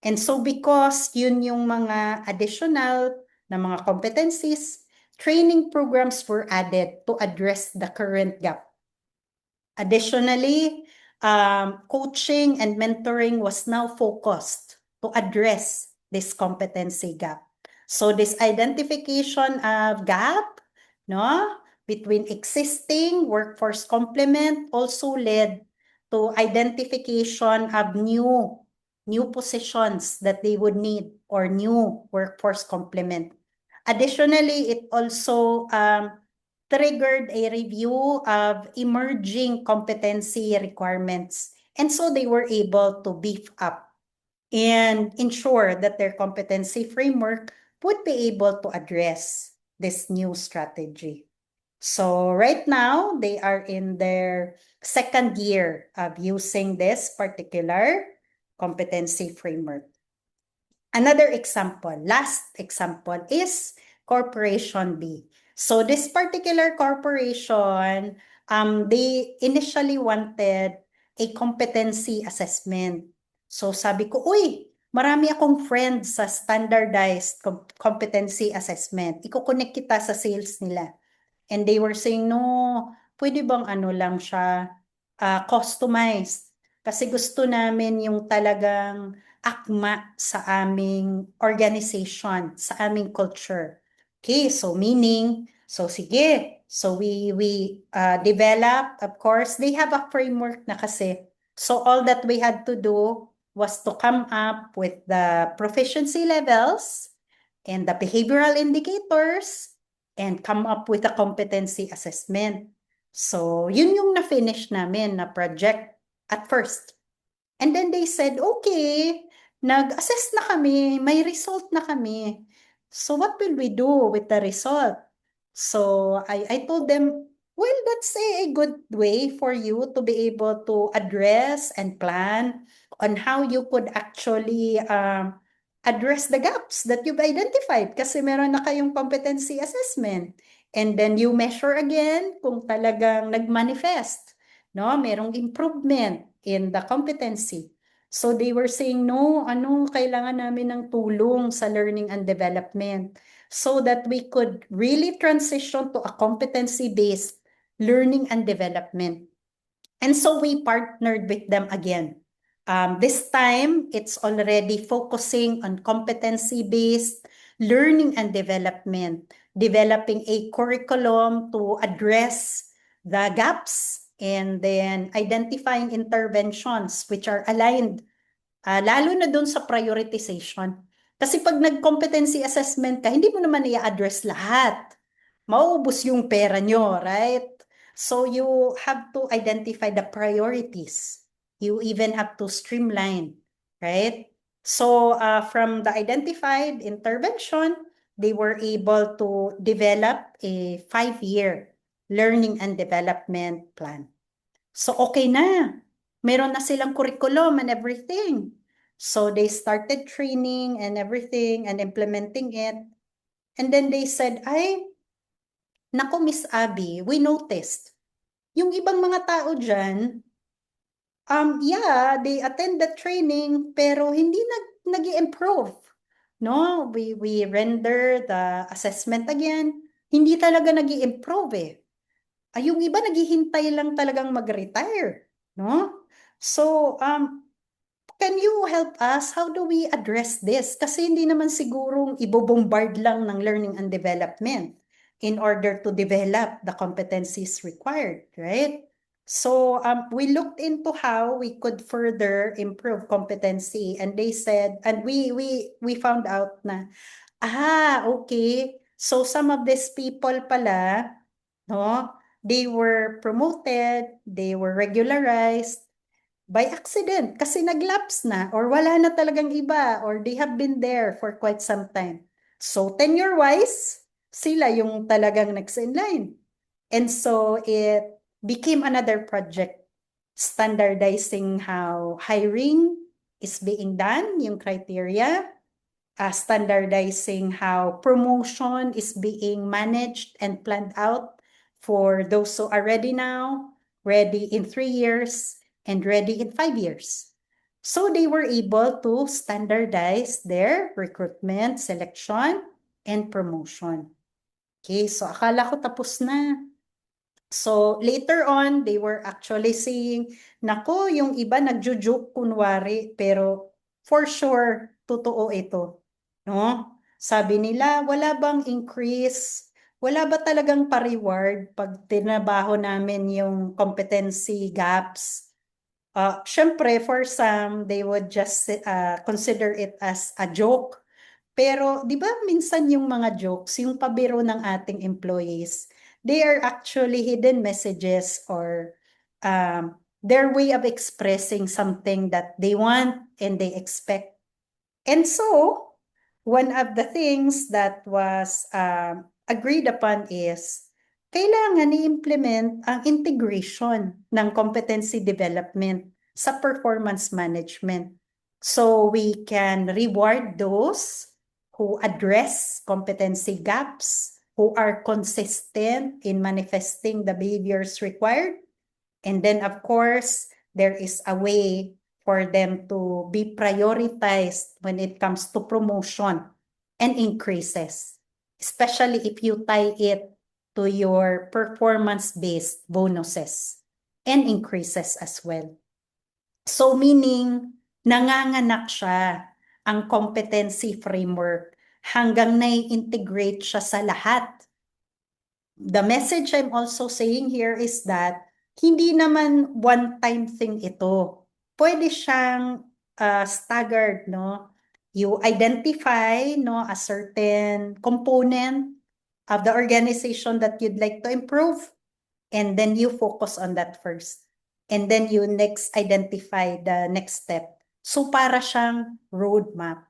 And so because yun yung mga additional na mga competencies, training programs were added to address the current gap. Additionally, coaching and mentoring was now focused to address this competency gap. So this identification of gap, no, between existing workforce complement also led to identification of new positions that they would need or new workforce complement. Additionally, it also triggered a review of emerging competency requirements. And so they were able to beef up and ensure that their competency framework would be able to address this new strategy. So right now, they are in their second year of using this particular competency framework. Another example, last example, is Corporation B. So this particular corporation, they initially wanted a competency assessment. So sabi ko, uy, marami akong friends sa standardized competency assessment. Iko-connect kita sa sales nila. And they were saying, no, pwede bang ano lang siya, customized? Kasi gusto namin yung talagang akma sa aming organization, sa aming culture. Okay, so meaning, so sige, so we develop, of course, they have a framework na kasi. So all that we had to do was to come up with the proficiency levels and the behavioral indicators and come up with a competency assessment. So yun yung na-finish namin na project at first. And then they said, okay, nag-assess na kami, may result na kami. So what will we do with the result? So I told them, well, that's a good way for you to be able to address and plan on how you could actually address the gaps that you've identified kasi meron na kayong competency assessment. And then you measure again kung talagang nag-manifest, no? Merong improvement in the competency. So they were saying, no, kailangan namin ng tulong sa learning and development so that we could really transition to a competency-based learning and development. And so we partnered with them again. This time, it's already focusing on competency-based learning and development, developing a curriculum to address the gaps and then identifying interventions which are aligned, lalo na dun sa prioritization. Kasi pag nag-competency assessment ka, hindi mo naman i-address lahat. Mauubos yung pera nyo, right? So you have to identify the priorities. You even have to streamline, right? So from the identified intervention, they were able to develop a 5-year learning and development plan. So okay na. Meron na silang curriculum and everything. So they started training and everything and implementing it. And then they said, ay, naku Miss Abby, we noticed. Yung ibang mga tao dyan, yeah, they attend the training, pero hindi nag-i-improve. No, we render the assessment again. Hindi talaga nag-i-improve eh. Yung iba naghihintay lang talagang mag-retire. No? So, can you help us? How do we address this? Kasi hindi naman sigurong ibobombard lang ng learning and development in order to develop the competencies required, right? So we looked into how we could further improve competency, and they said, and we found out na, okay, so some of these people pala, no, they were promoted, they were regularized by accident kasi nag-lapse na or wala na talagang iba or they have been there for quite some time. So tenure-wise, sila yung talagang next in line. And so it became another project standardizing how hiring is being done, yung criteria, standardizing how promotion is being managed and planned out for those who are ready now, ready in 3 years, and ready in 5 years. So they were able to standardize their recruitment, selection, and promotion. Okay, so akala ko tapos na. So later on, they were actually saying, nako, yung iba nagjujuk kunwari, pero for sure, totoo ito. No? Sabi nila, wala bang increase? Wala ba talagang pa-reward pag tinabaho namin yung competency gaps? Syempre, for some, they would just consider it as a joke. Pero, di ba minsan yung mga jokes, yung pabiro ng ating employees, they are actually hidden messages or their way of expressing something that they want and they expect. And so, one of the things that was agreed upon is kailangan i-implement ang integration ng competency development sa performance management. So we can reward those who address competency gaps, who are consistent in manifesting the behaviors required. And then, of course, there is a way for them to be prioritized when it comes to promotion and increases, especially if you tie it to your performance-based bonuses and increases as well. So meaning, nanganganak siya ang competency framework hanggang nai-integrate siya sa lahat. The message I'm also saying here is that hindi naman one-time thing ito. Pwede siyang staggered, no? You identify, no, a certain component of the organization that you'd like to improve, and then you focus on that first. And then you next identify the next step. So para siyang roadmap.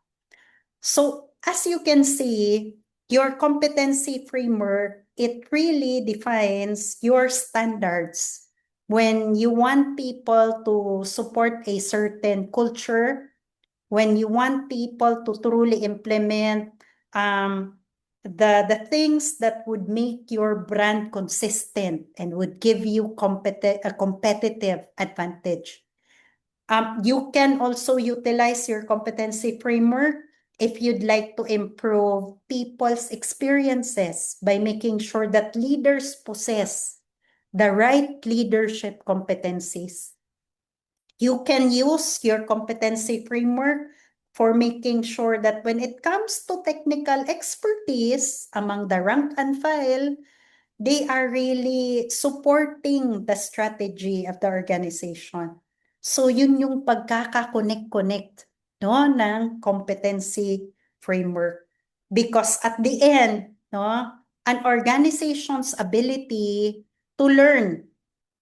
So as you can see, your competency framework it really defines your standards. When you want people to support a certain culture, when you want people to truly implement the things that would make your brand consistent and would give you a competitive advantage. You can also utilize your competency framework if you'd like to improve people's experiences by making sure that leaders possess the right leadership competencies. You can use your competency framework for making sure that when it comes to technical expertise among the rank and file, they are really supporting the strategy of the organization. So yun yung pagkaka-connect-connect, no, ng competency framework. Because at the end, no, an organization's ability to learn,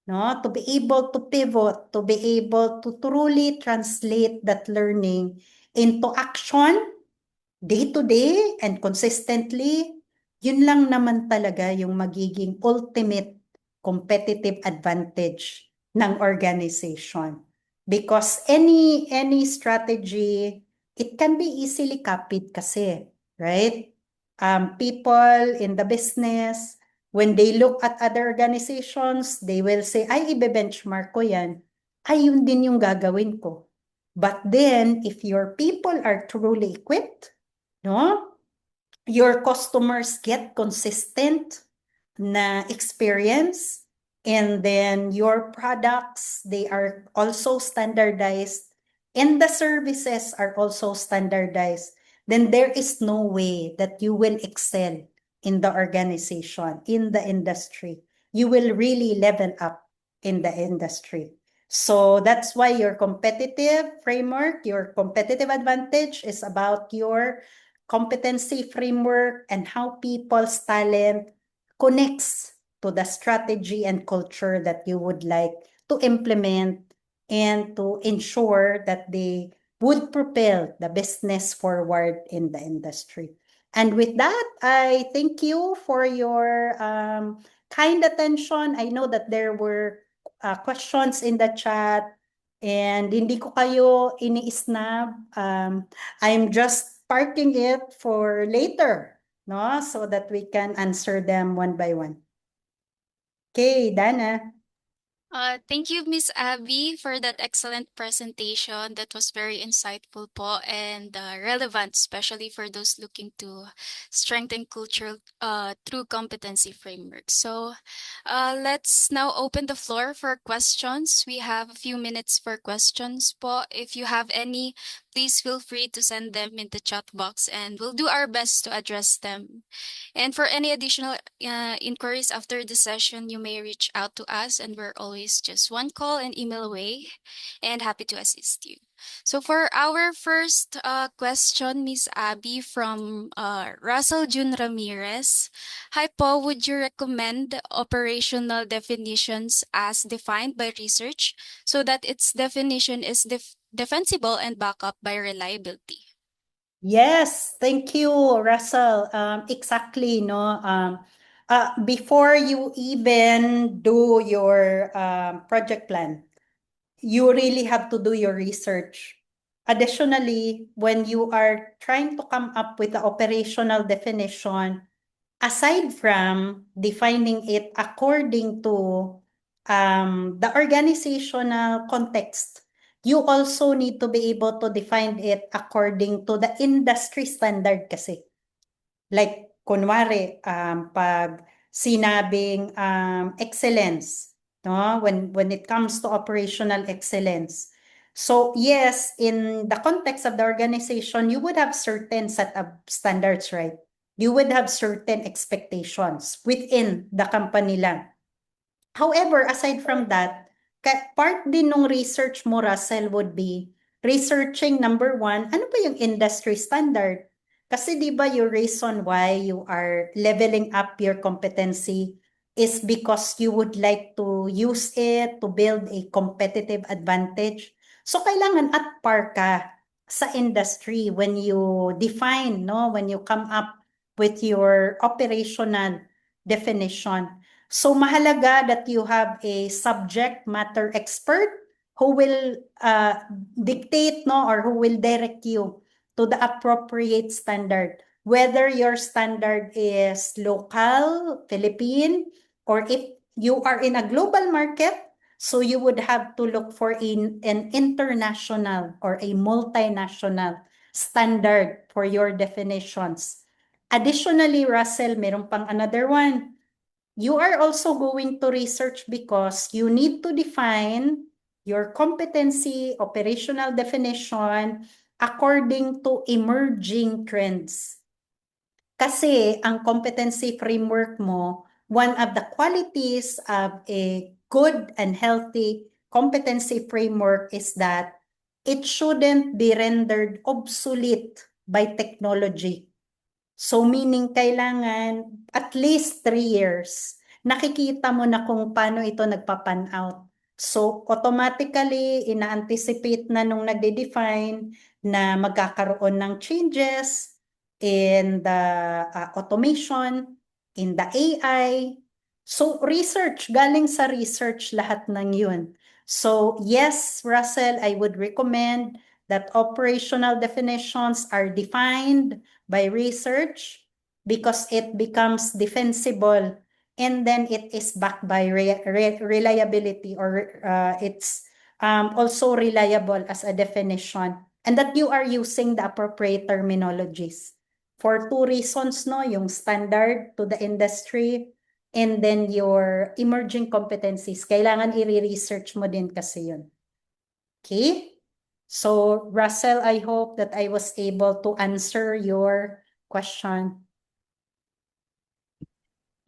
no, to be able to pivot, to be able to truly translate that learning into action day to day and consistently, yun lang naman talaga yung magiging ultimate competitive advantage ng organization. Because any strategy, it can be easily copied kasi, right? People in the business, when they look at other organizations, they will say, ay, ibe-benchmark ko yan. Ay, yun din yung gagawin ko. But then, if your people are truly equipped, no? Your customers get consistent na experience, and then your products, they are also standardized, and the services are also standardized, then there is no way that you will excel in the organization, in the industry. You will really level up in the industry. So that's why your competitive framework, your competitive advantage is about your competency framework and how people's talent connects to the strategy and culture that you would like to implement and to ensure that they would propel the business forward in the industry. And with that, I thank you for your kind attention. I know that there were questions in the chat and hindi ko kayo ini-snub. I'm just parking it for later, no? So that we can answer them one by one. Okay, Dana. Thank you, Miss Abby, for that excellent presentation. That was very insightful po and relevant, especially for those looking to strengthen culture through competency framework. So let's now open the floor for questions. We have a few minutes for questions po. If you have any, please feel free to send them in the chat box and we'll do our best to address them. And for any additional inquiries after the session, you may reach out to us, and we're always just one call and email away, and happy to assist you. So for our first question, Miss Abby from Russell June Ramirez. Hi po, would you recommend operational definitions as defined by research so that its definition is defensible and backed up by reliability? Yes, thank you, Russell. Exactly, no. Before you even do your project plan, you really have to do your research. Additionally, when you are trying to come up with the operational definition, aside from defining it according to the organizational context, you also need to be able to define it according to the industry standard kasi. Like, kunwari, pag sinabing excellence, no? When it comes to operational excellence. So yes, in the context of the organization, you would have certain set of standards, right? You would have certain expectations within the company lang. However, aside from that, part din ng research mo, Russell, would be researching, number one, ano ba yung industry standard? Kasi di ba your reason why you are leveling up your competency is because you would like to use it to build a competitive advantage. So kailangan at par ka sa industry when you define, no, when you come up with your operational definition. So mahalaga that you have a subject matter expert who will dictate, no, or who will direct you to the appropriate standard, whether your standard is local, Philippine, or if you are in a global market, so you would have to look for an international or a multinational standard for your definitions. Additionally, Russell, meron pang another one. You are also going to research because you need to define your competency operational definition according to emerging trends. Kasi ang competency framework mo, one of the qualities of a good and healthy competency framework is that it shouldn't be rendered obsolete by technology. So meaning kailangan at least 3 years, nakikita mo na kung paano ito nagpa-pan out. So automatically, ina-anticipate na nung nagde-define na magkakaroon ng changes in the automation, in the AI. So research, galing sa research lahat ng yun. So yes, Russell, I would recommend that operational definitions are defined by research because it becomes defensible and then it is backed by reliability, or it's also reliable as a definition, and that you are using the appropriate terminologies for 2 reasons, no, yung standard to the industry and then your emerging competencies. Kailangan i-research mo din kasi yun. Okay? So, Russell, I hope that I was able to answer your question.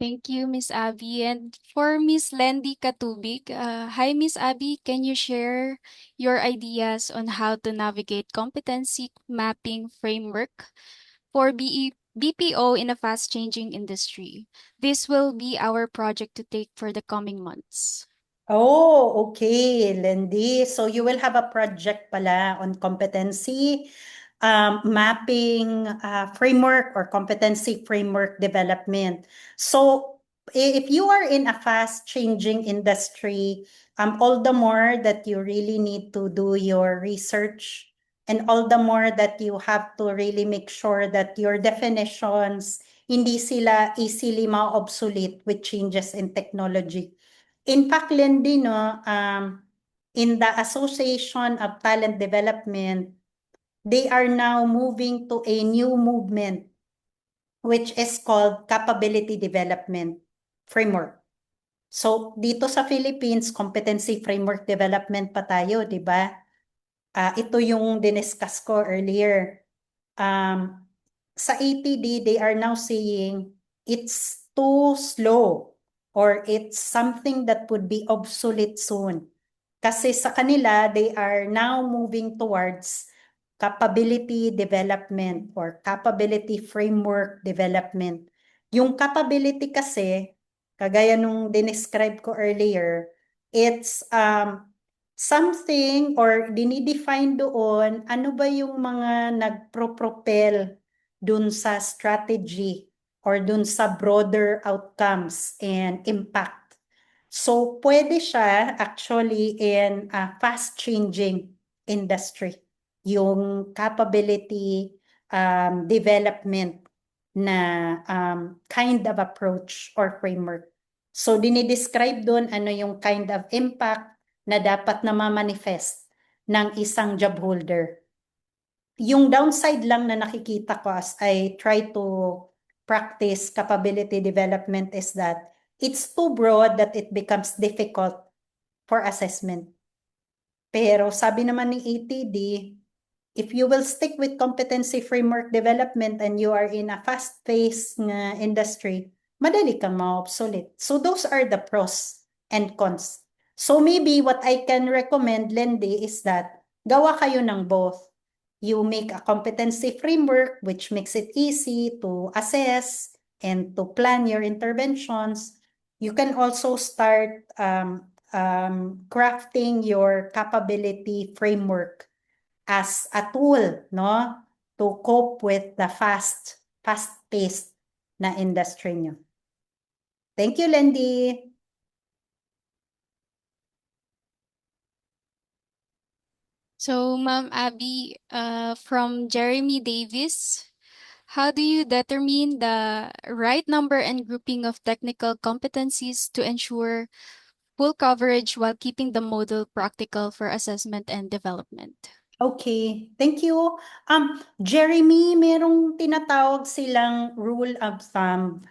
Thank you, Miss Abby. And for Miss Lendy Katubig, hi, Miss Abby. Can you share your ideas on how to navigate competency mapping framework for BPO in a fast-changing industry? This will be our project to take for the coming months. Oh, okay, Lindy. So you will have a project pala on competency mapping framework or competency framework development. So if you are in a fast-changing industry, all the more that you really need to do your research, and all the more that you have to really make sure that your definitions hindi sila easily ma-obsolete with changes in technology. In fact, Lindy, no, in the Association of Talent Development, they are now moving to a new movement, which is called Capability Development Framework. So, dito sa Philippines, Competency Framework Development pa tayo, di ba? Ito yung diniscuss ko earlier. Sa ATD, they are now saying it's too slow, or it's something that would be obsolete soon. Kasi sa kanila, they are now moving towards capability development or capability framework development. Yung capability kasi, kagaya nung dinescribe ko earlier, it's something or dinidefine doon, ano ba yung mga nagpro-propel dun sa strategy or dun sa broader outcomes and impact. So, pwede siya actually in a fast-changing industry, yung capability development na kind of approach or framework. So, dinidescribe doon ano yung kind of impact na dapat na ma-manifest ng isang job holder. Yung downside lang na nakikita ko as I try to practice capability development is that it's too broad that it becomes difficult for assessment. Pero sabi naman ni ATD, if you will stick with competency framework development and you are in a fast-paced industry, madali kang ma-obsolete. So those are the pros and cons. So maybe what I can recommend, Lindy, is that gawa kayo ng both. You make a competency framework which makes it easy to assess and to plan your interventions. You can also start crafting your capability framework as a tool, no, to cope with the fast-paced na industry nyo. Thank you, Lendy. So, Ma'am Abby, from Jeremy Davis, how do you determine the right number and grouping of technical competencies to ensure full coverage while keeping the model practical for assessment and development? Okay, thank you. Jeremy, merong tinatawag silang rule of thumb.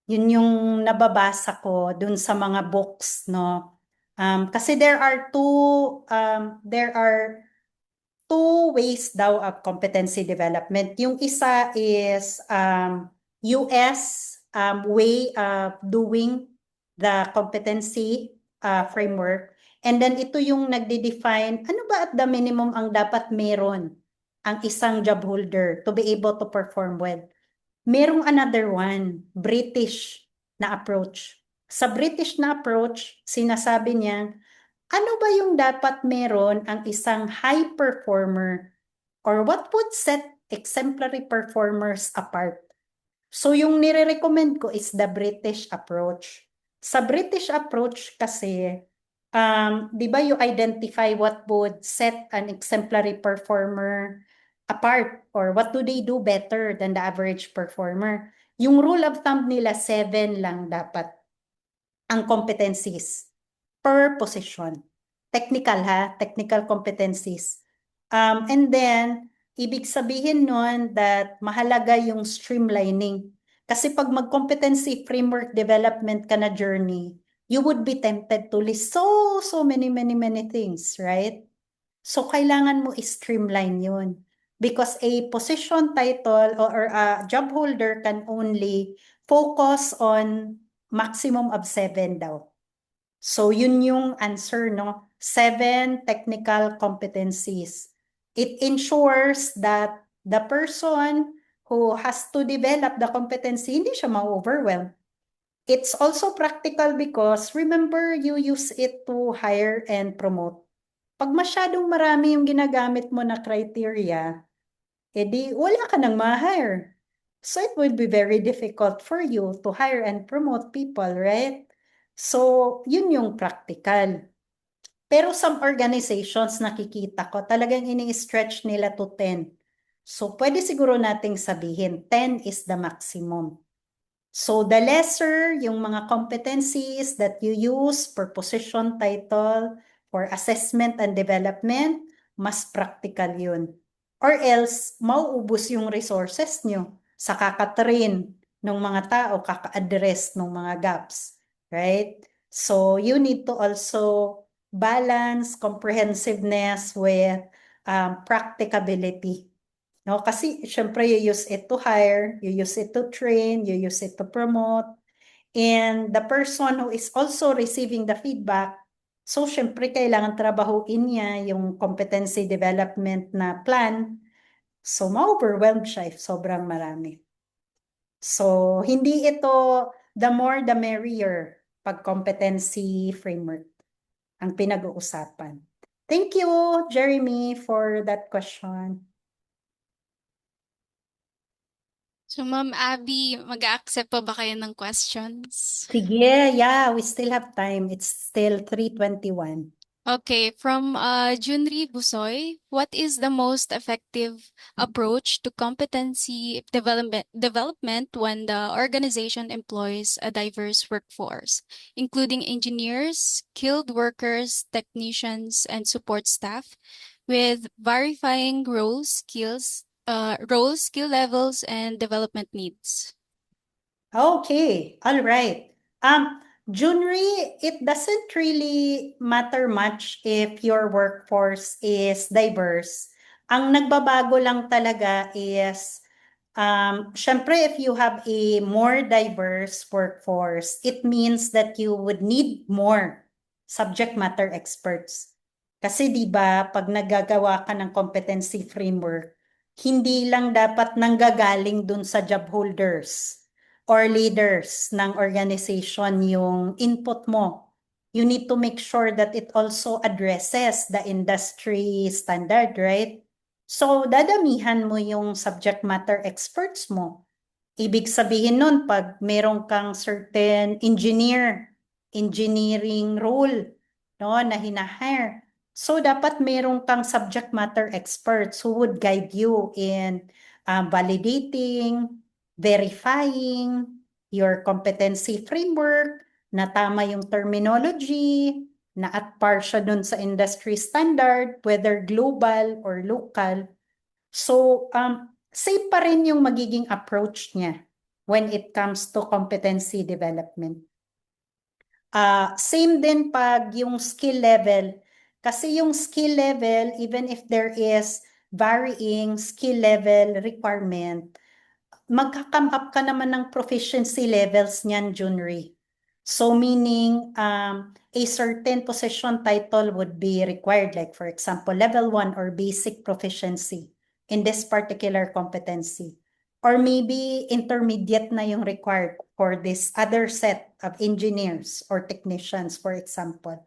Yun yung nababasa ko dun sa mga books, no? Kasi there are two ways daw of competency development. Yung isa is US way of doing the competency framework. And then ito yung nagde-define ano ba at the minimum ang dapat meron ang isang job holder to be able to perform well. Merong another one, British na approach. Sa British na approach, sinasabi niya, ano ba yung dapat meron ang isang high performer or what would set exemplary performers apart? So yung nire-recommend ko is the British approach. Sa British approach kasi, di ba you identify what would set an exemplary performer apart or what do they do better than the average performer? Yung rule of thumb nila, 7 lang dapat ang competencies per position. Technical ha, technical competencies. And then, ibig sabihin nun that mahalaga yung streamlining. Kasi pag mag-competency framework development ka na journey, you would be tempted to list so many things, right? So, kailangan mo i-streamline yun. Because a position title or a job holder can only focus on maximum of 7 daw. So, yun yung answer, no? 7 technical competencies. It ensures that the person who has to develop the competency, hindi siya ma-overwhelm. It's also practical because, remember, you use it to hire and promote. Pag masyadong marami yung ginagamit mo na criteria, edi wala ka nang ma-hire. So, it would be very difficult for you to hire and promote people, right? So, yun yung practical. Pero some organizations nakikita ko talagang ini-stretch nila to 10. So, pwede siguro nating sabihin 10 is the maximum. So, the lesser yung mga competencies that you use per position title for assessment and development, mas practical yun. Or else, mauubos yung resources nyo sa kakatrain ng mga tao, kaka-address ng mga gaps. Right? So, you need to also balance comprehensiveness with practicability. No, kasi syempre you use it to hire, you use it to train, you use it to promote, and the person who is also receiving the feedback, so syempre kailangan trabahuin niya yung competency development na plan, so ma-overwhelm siya if sobrang marami. So, hindi ito the more the merrier pag competency framework ang pinag-uusapan. Thank you, Jeremy, for that question. So, Ma'am Abby, mag-accept pa ba kayo ng questions? Sige, yeah, we still have time. It's still 3:21. Okay, from Junri Busoy, what is the most effective approach to competency development when the organization employs a diverse workforce, including engineers, skilled workers, technicians, and support staff, with varying roles, skill levels, and development needs? Okay, all right. Junri, it doesn't really matter much if your workforce is diverse. Ang nagbabago lang talaga is, syempre if you have a more diverse workforce, it means that you would need more subject matter experts. Kasi di ba pag nagagawa ka ng competency framework, hindi lang dapat nanggagaling dun sa job holders or leaders ng organization yung input mo. You need to make sure that it also addresses the industry standard, right? So, dadamihan mo yung subject matter experts mo. Ibig sabihin nun, pag meron kang certain engineering role, no, na hinahire, so dapat meron kang subject matter experts who would guide you in validating, verifying your competency framework, na tama yung terminology, na at par siya dun sa industry standard, whether global or local. So, same pa rin yung magiging approach niya when it comes to competency development. Same din pag yung skill level. Kasi yung skill level, even if there is varying skill level requirement, magka-come up ka naman ng proficiency levels niyan, Junri. So meaning, a certain position title would be required, like for example, level 1 or basic proficiency in this particular competency. Or maybe intermediate na yung required for this other set of engineers or technicians, for example.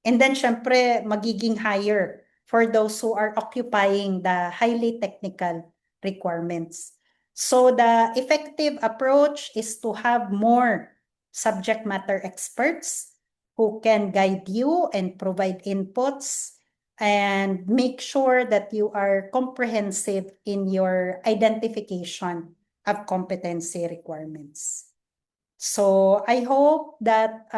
And then, syempre, magiging higher for those who are occupying the highly technical requirements. So the effective approach is to have more subject matter experts who can guide you and provide inputs and make sure that you are comprehensive in your identification of competency requirements. So I hope that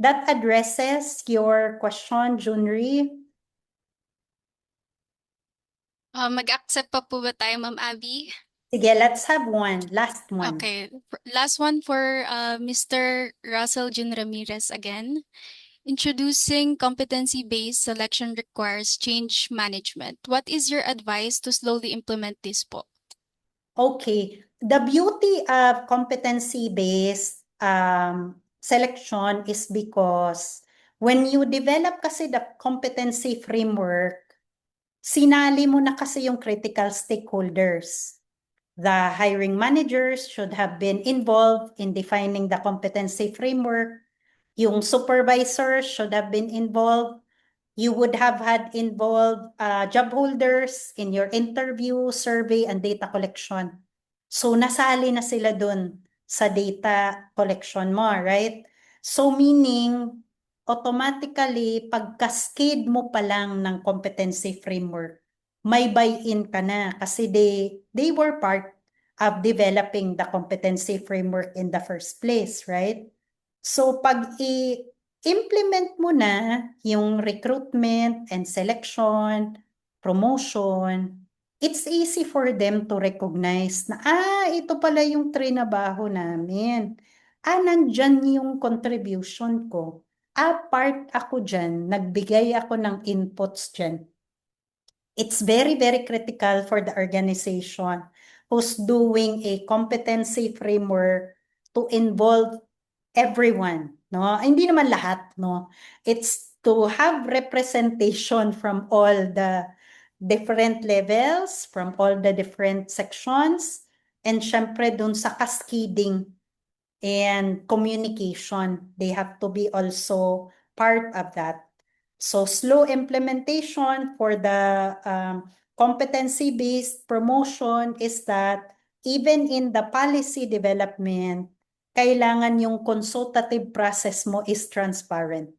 that addresses your question, Junri. Mag-accept pa po ba tayo, Ma'am Abby? Sige, let's have one. Last one. Okay. Last one for Mr. Russell Jun Ramirez again. Introducing competency-based selection requires change management. What is your advice to slowly implement this po? Okay. The beauty of competency-based selection is because when you develop kasi the competency framework, sinali mo na kasi yung critical stakeholders. The hiring managers should have been involved in defining the competency framework. Yung supervisors should have been involved. You would have had involved job holders in your interview, survey, and data collection. So, nasali na sila dun sa data collection mo, right? So, meaning, automatically, pag-cascade mo pa lang ng competency framework, may buy-in ka na kasi they were part of developing the competency framework in the first place, right? So, pag implement mo na yung recruitment and selection, promotion, it's easy for them to recognize na, ito pala yung trinabaho namin. Nandyan yung contribution ko. Part ako dyan, nagbigay ako ng inputs dyan. It's very, very critical for the organization who's doing a competency framework to involve everyone, no? Hindi naman lahat, no? It's to have representation from all the different levels, from all the different sections, and syempre dun sa cascading and communication, they have to be also part of that. So slow implementation for the competency-based promotion is that even in the policy development, kailangan yung consultative process mo is transparent.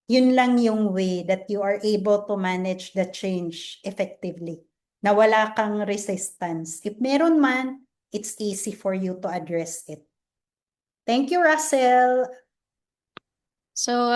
Yun lang yung way that you are able to manage the change effectively. Na wala kang resistance. If meron man, it's easy for you to address it. Thank you, Russell. So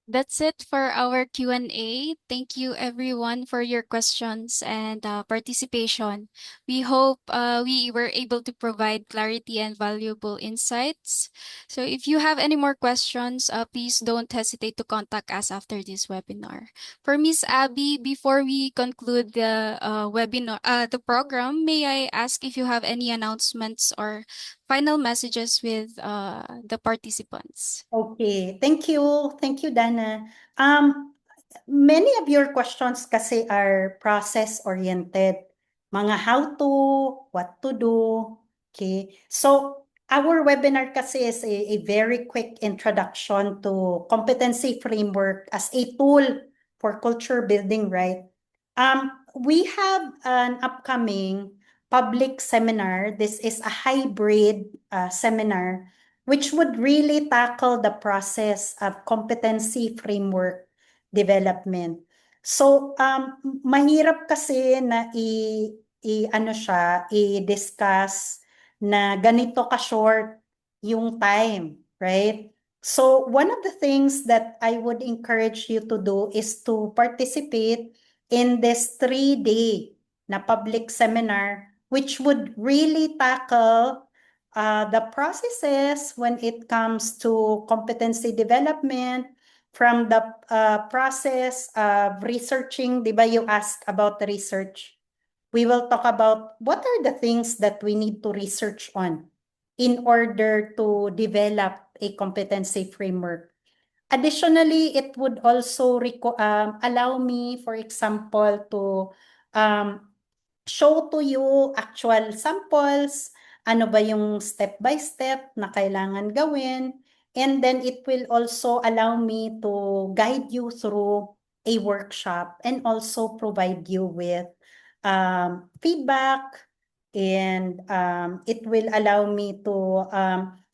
that's it for our Q&A. Thank you everyone for your questions and participation. We hope we were able to provide clarity and valuable insights. So if you have any more questions, please don't hesitate to contact us after this webinar. For Miss Abby, before we conclude the webinar, the program, may I ask if you have any announcements or final messages with the participants? Okay, thank you. Thank you, Dana. Many of your questions kasi are process-oriented. Mga how to, what to do. Okay, so our webinar kasi is a very quick introduction to competency framework as a tool for culture building, right? We have an upcoming public seminar. This is a hybrid seminar which would really tackle the process of competency framework development. So, mahirap kasi na i-discuss na ganito ka-short yung time, right? So, one of the things that I would encourage you to do is to participate in this 3-day na public seminar, which would really tackle the processes when it comes to competency development, from the process of researching. Di ba you asked about the research? We will talk about what are the things that we need to research on in order to develop a competency framework. Additionally, it would also allow me, for example, to show to you actual samples, ano ba yung step-by-step na kailangan gawin, and then it will also allow me to guide you through a workshop and also provide you with feedback, and it will allow me to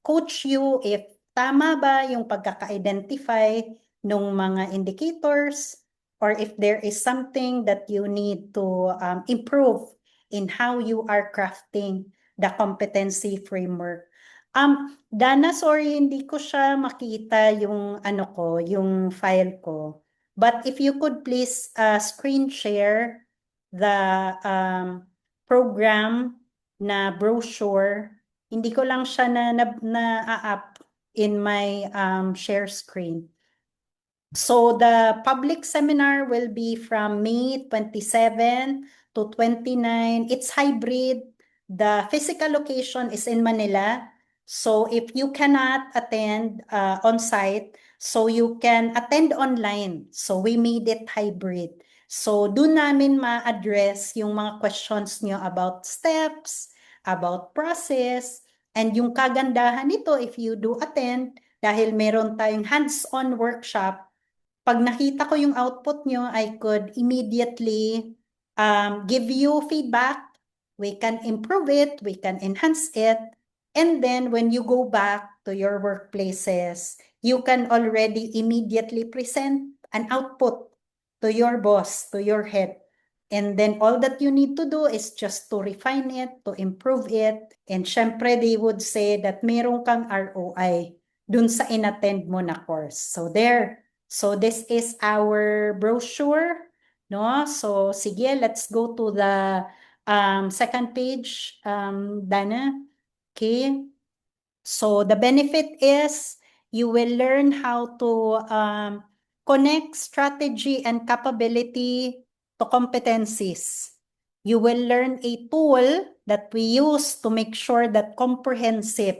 coach you if tama ba yung pagkaka-identify ng mga indicators, or if there is something that you need to improve in how you are crafting the competency framework. Dana, sorry, hindi ko siya makita yung yung file ko. But if you could please screen share the program na brochure. Hindi ko lang siya na-up in my share screen. So the public seminar will be from May 27 to 29. It's hybrid. The physical location is in Manila. So if you cannot attend on site, so you can attend online. So we made it hybrid. So doon namin ma-address yung mga questions nyo about steps, about process, and yung kagandahan nito if you do attend, dahil meron tayong hands-on workshop, pag nakita ko yung output nyo, I could immediately give you feedback. We can improve it, we can enhance it, and then when you go back to your workplaces, you can already immediately present an output to your boss, to your head. And then all that you need to do is just to refine it, to improve it, and syempre they would say that meron kang ROI dun sa inattend mo na course. So there. So this is our brochure, no? So sige, let's go to the second page, Dana. Okay. So the benefit is you will learn how to connect strategy and capability to competencies. You will learn a tool that we use to make sure that comprehensive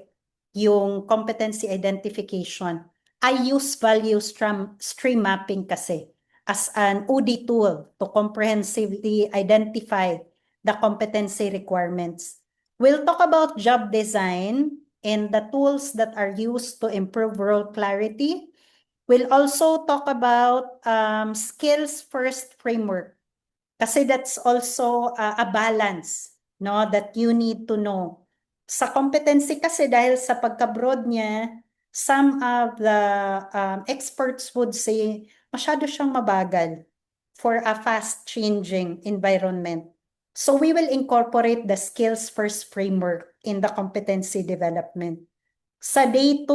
yung competency identification. I use value stream mapping kasi as an OD tool to comprehensively identify the competency requirements. We'll talk about job design and the tools that are used to improve role clarity. We'll also talk about skills first framework, kasi that's also a balance, no, that you need to know. Sa competency kasi, dahil sa pagka-broad niya, some of the experts would say masyado siyang mabagal for a fast-changing environment. So we will incorporate the skills first framework in the competency development. Sa day 2,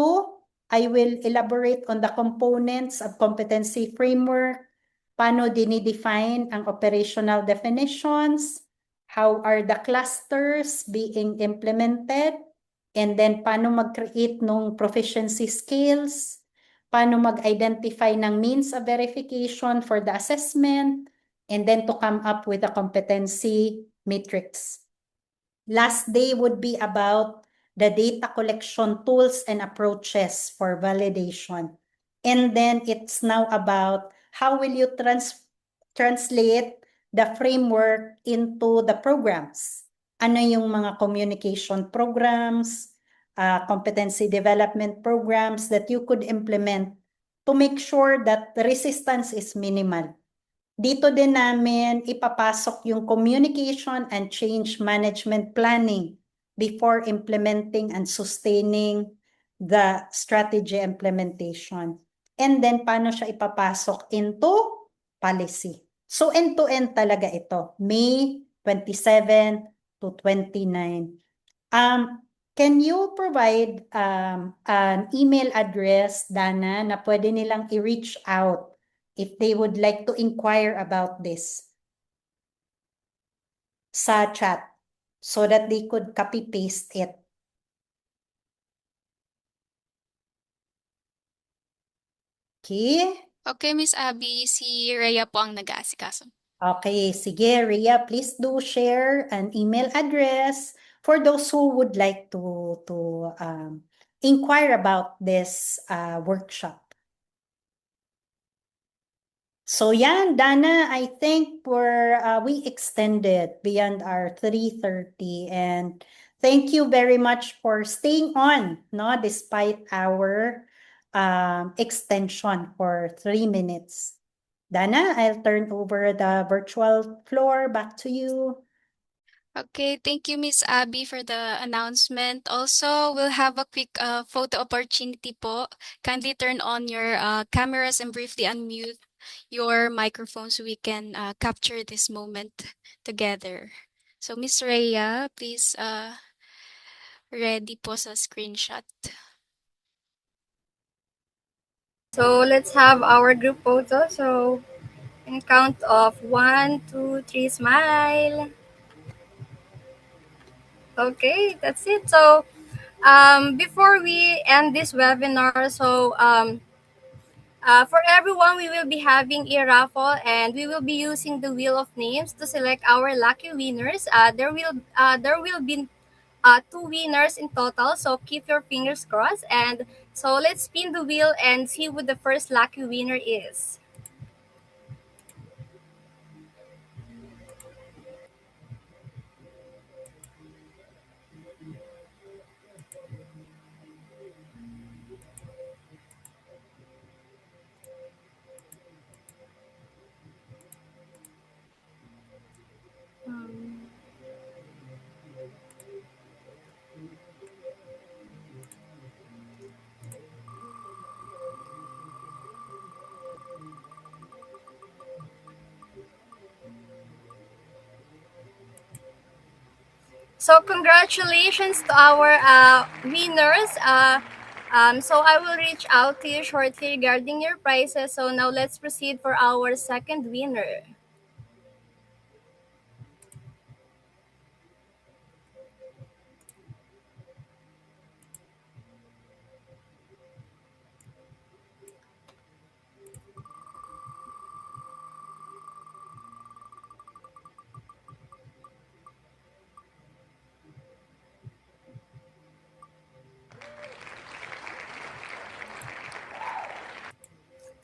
I will elaborate on the components of competency framework, paano dinidefine ang operational definitions, how are the clusters being implemented, and then paano mag-create ng proficiency scales, paano mag-identify ng means of verification for the assessment, and then to come up with a competency matrix. Last day would be about the data collection tools and approaches for validation. And then it's now about how will you translate the framework into the programs. Ano yung mga communication programs, competency development programs that you could implement to make sure that the resistance is minimal. Dito din namin ipapasok yung communication and change management planning before implementing and sustaining the strategy implementation. And then, paano siya ipapasok into policy? So, end-to-end talaga ito. May 27 to 29. Can you provide an email address, Dana, na pwede nilang i-reach out if they would like to inquire about this sa chat so that they could copy-paste it? Okay? Okay, Miss Abby, si Rhea po ang nag-aasikaso. Okay, sige, Rhea, please do share an email address for those who would like to inquire about this workshop. So yan, Dana, I think we extended beyond our 3:30, and thank you very much for staying on, no, despite our extension for 3 minutes. Dana, I'll turn over the virtual floor back to you. Okay, thank you, Miss Abby, for the announcement. Also, we'll have a quick photo opportunity po. Kindly turn on your cameras and briefly unmute your microphone so we can capture this moment together. So, Miss Rhea, please ready po sa screenshot. So let's have our group photo. So in count of 1, 2, 3, smile. Okay, that's it. So before we end this webinar, so for everyone, we will be having a raffle, and we will be using the wheel of names to select our lucky winners. There will be two winners in total, so keep your fingers crossed. And so let's spin the wheel and see who the first lucky winner is. So congratulations to our winners. So I will reach out to you shortly regarding your prizes. So now let's proceed for our second winner.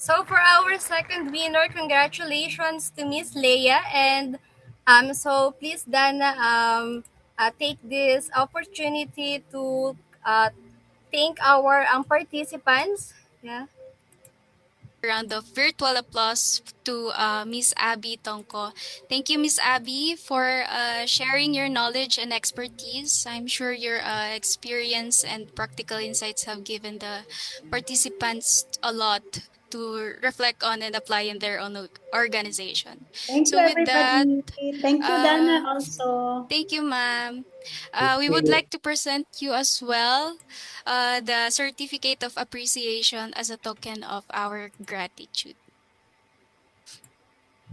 So for our second winner, congratulations to Miss Leia. And so please, Dana, take this opportunity to thank our participants. Yeah. Round of virtual applause to Miss Abby Tongko. Thank you, Miss Abby, for sharing your knowledge and expertise. I'm sure your experience and practical insights have given the participants a lot to reflect on and apply in their own organization. Thank you, So with that, everybody. Thank you, Dana, also. thank you, ma'am. We Thank would you. like to present you as well the certificate of appreciation as a token of our gratitude.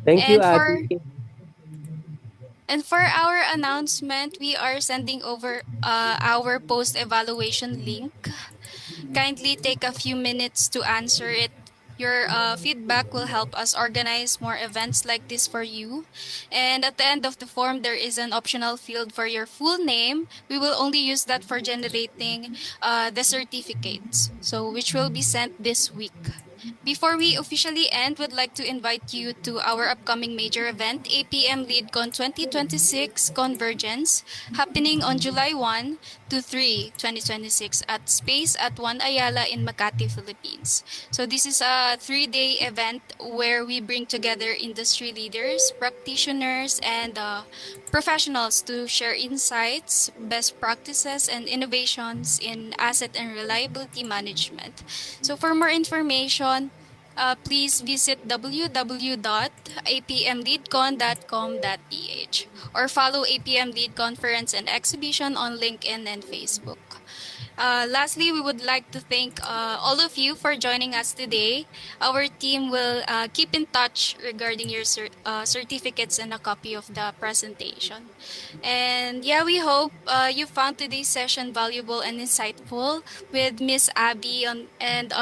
Thank you, And Abby. for our announcement, we are sending over our post evaluation link. Kindly take a few minutes to answer it. Your feedback will help us organize more events like this for you. And at the end of the form, there is an optional field for your full name. We will only use that for generating the certificates, so which will be sent this week. Before we officially end, would like to invite you to our upcoming major event, APM LeadCon 2026 Convergence, happening on July 1 to 3, 2026 at Space at One Ayala in Makati, Philippines. So this is a 3-day event where we bring together industry leaders, practitioners, and professionals to share insights, best practices, and innovations in asset and reliability management. So for more information, please visit www.apmleadcon.com.ph or follow APM Lead Conference and Exhibition on LinkedIn and Facebook. Lastly, we would like to thank all of you for joining us today. Our team will keep in touch regarding your certificates and a copy of the presentation. And yeah, we hope you found today's session valuable and insightful with Miss Abby and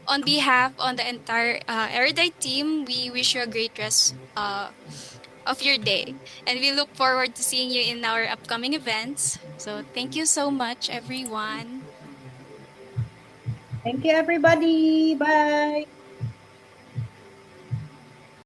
on behalf on the entire Erudite team, we wish you a great rest of your day. And we look forward to seeing you in our upcoming events. So thank you so much, everyone. Thank you, everybody. Bye.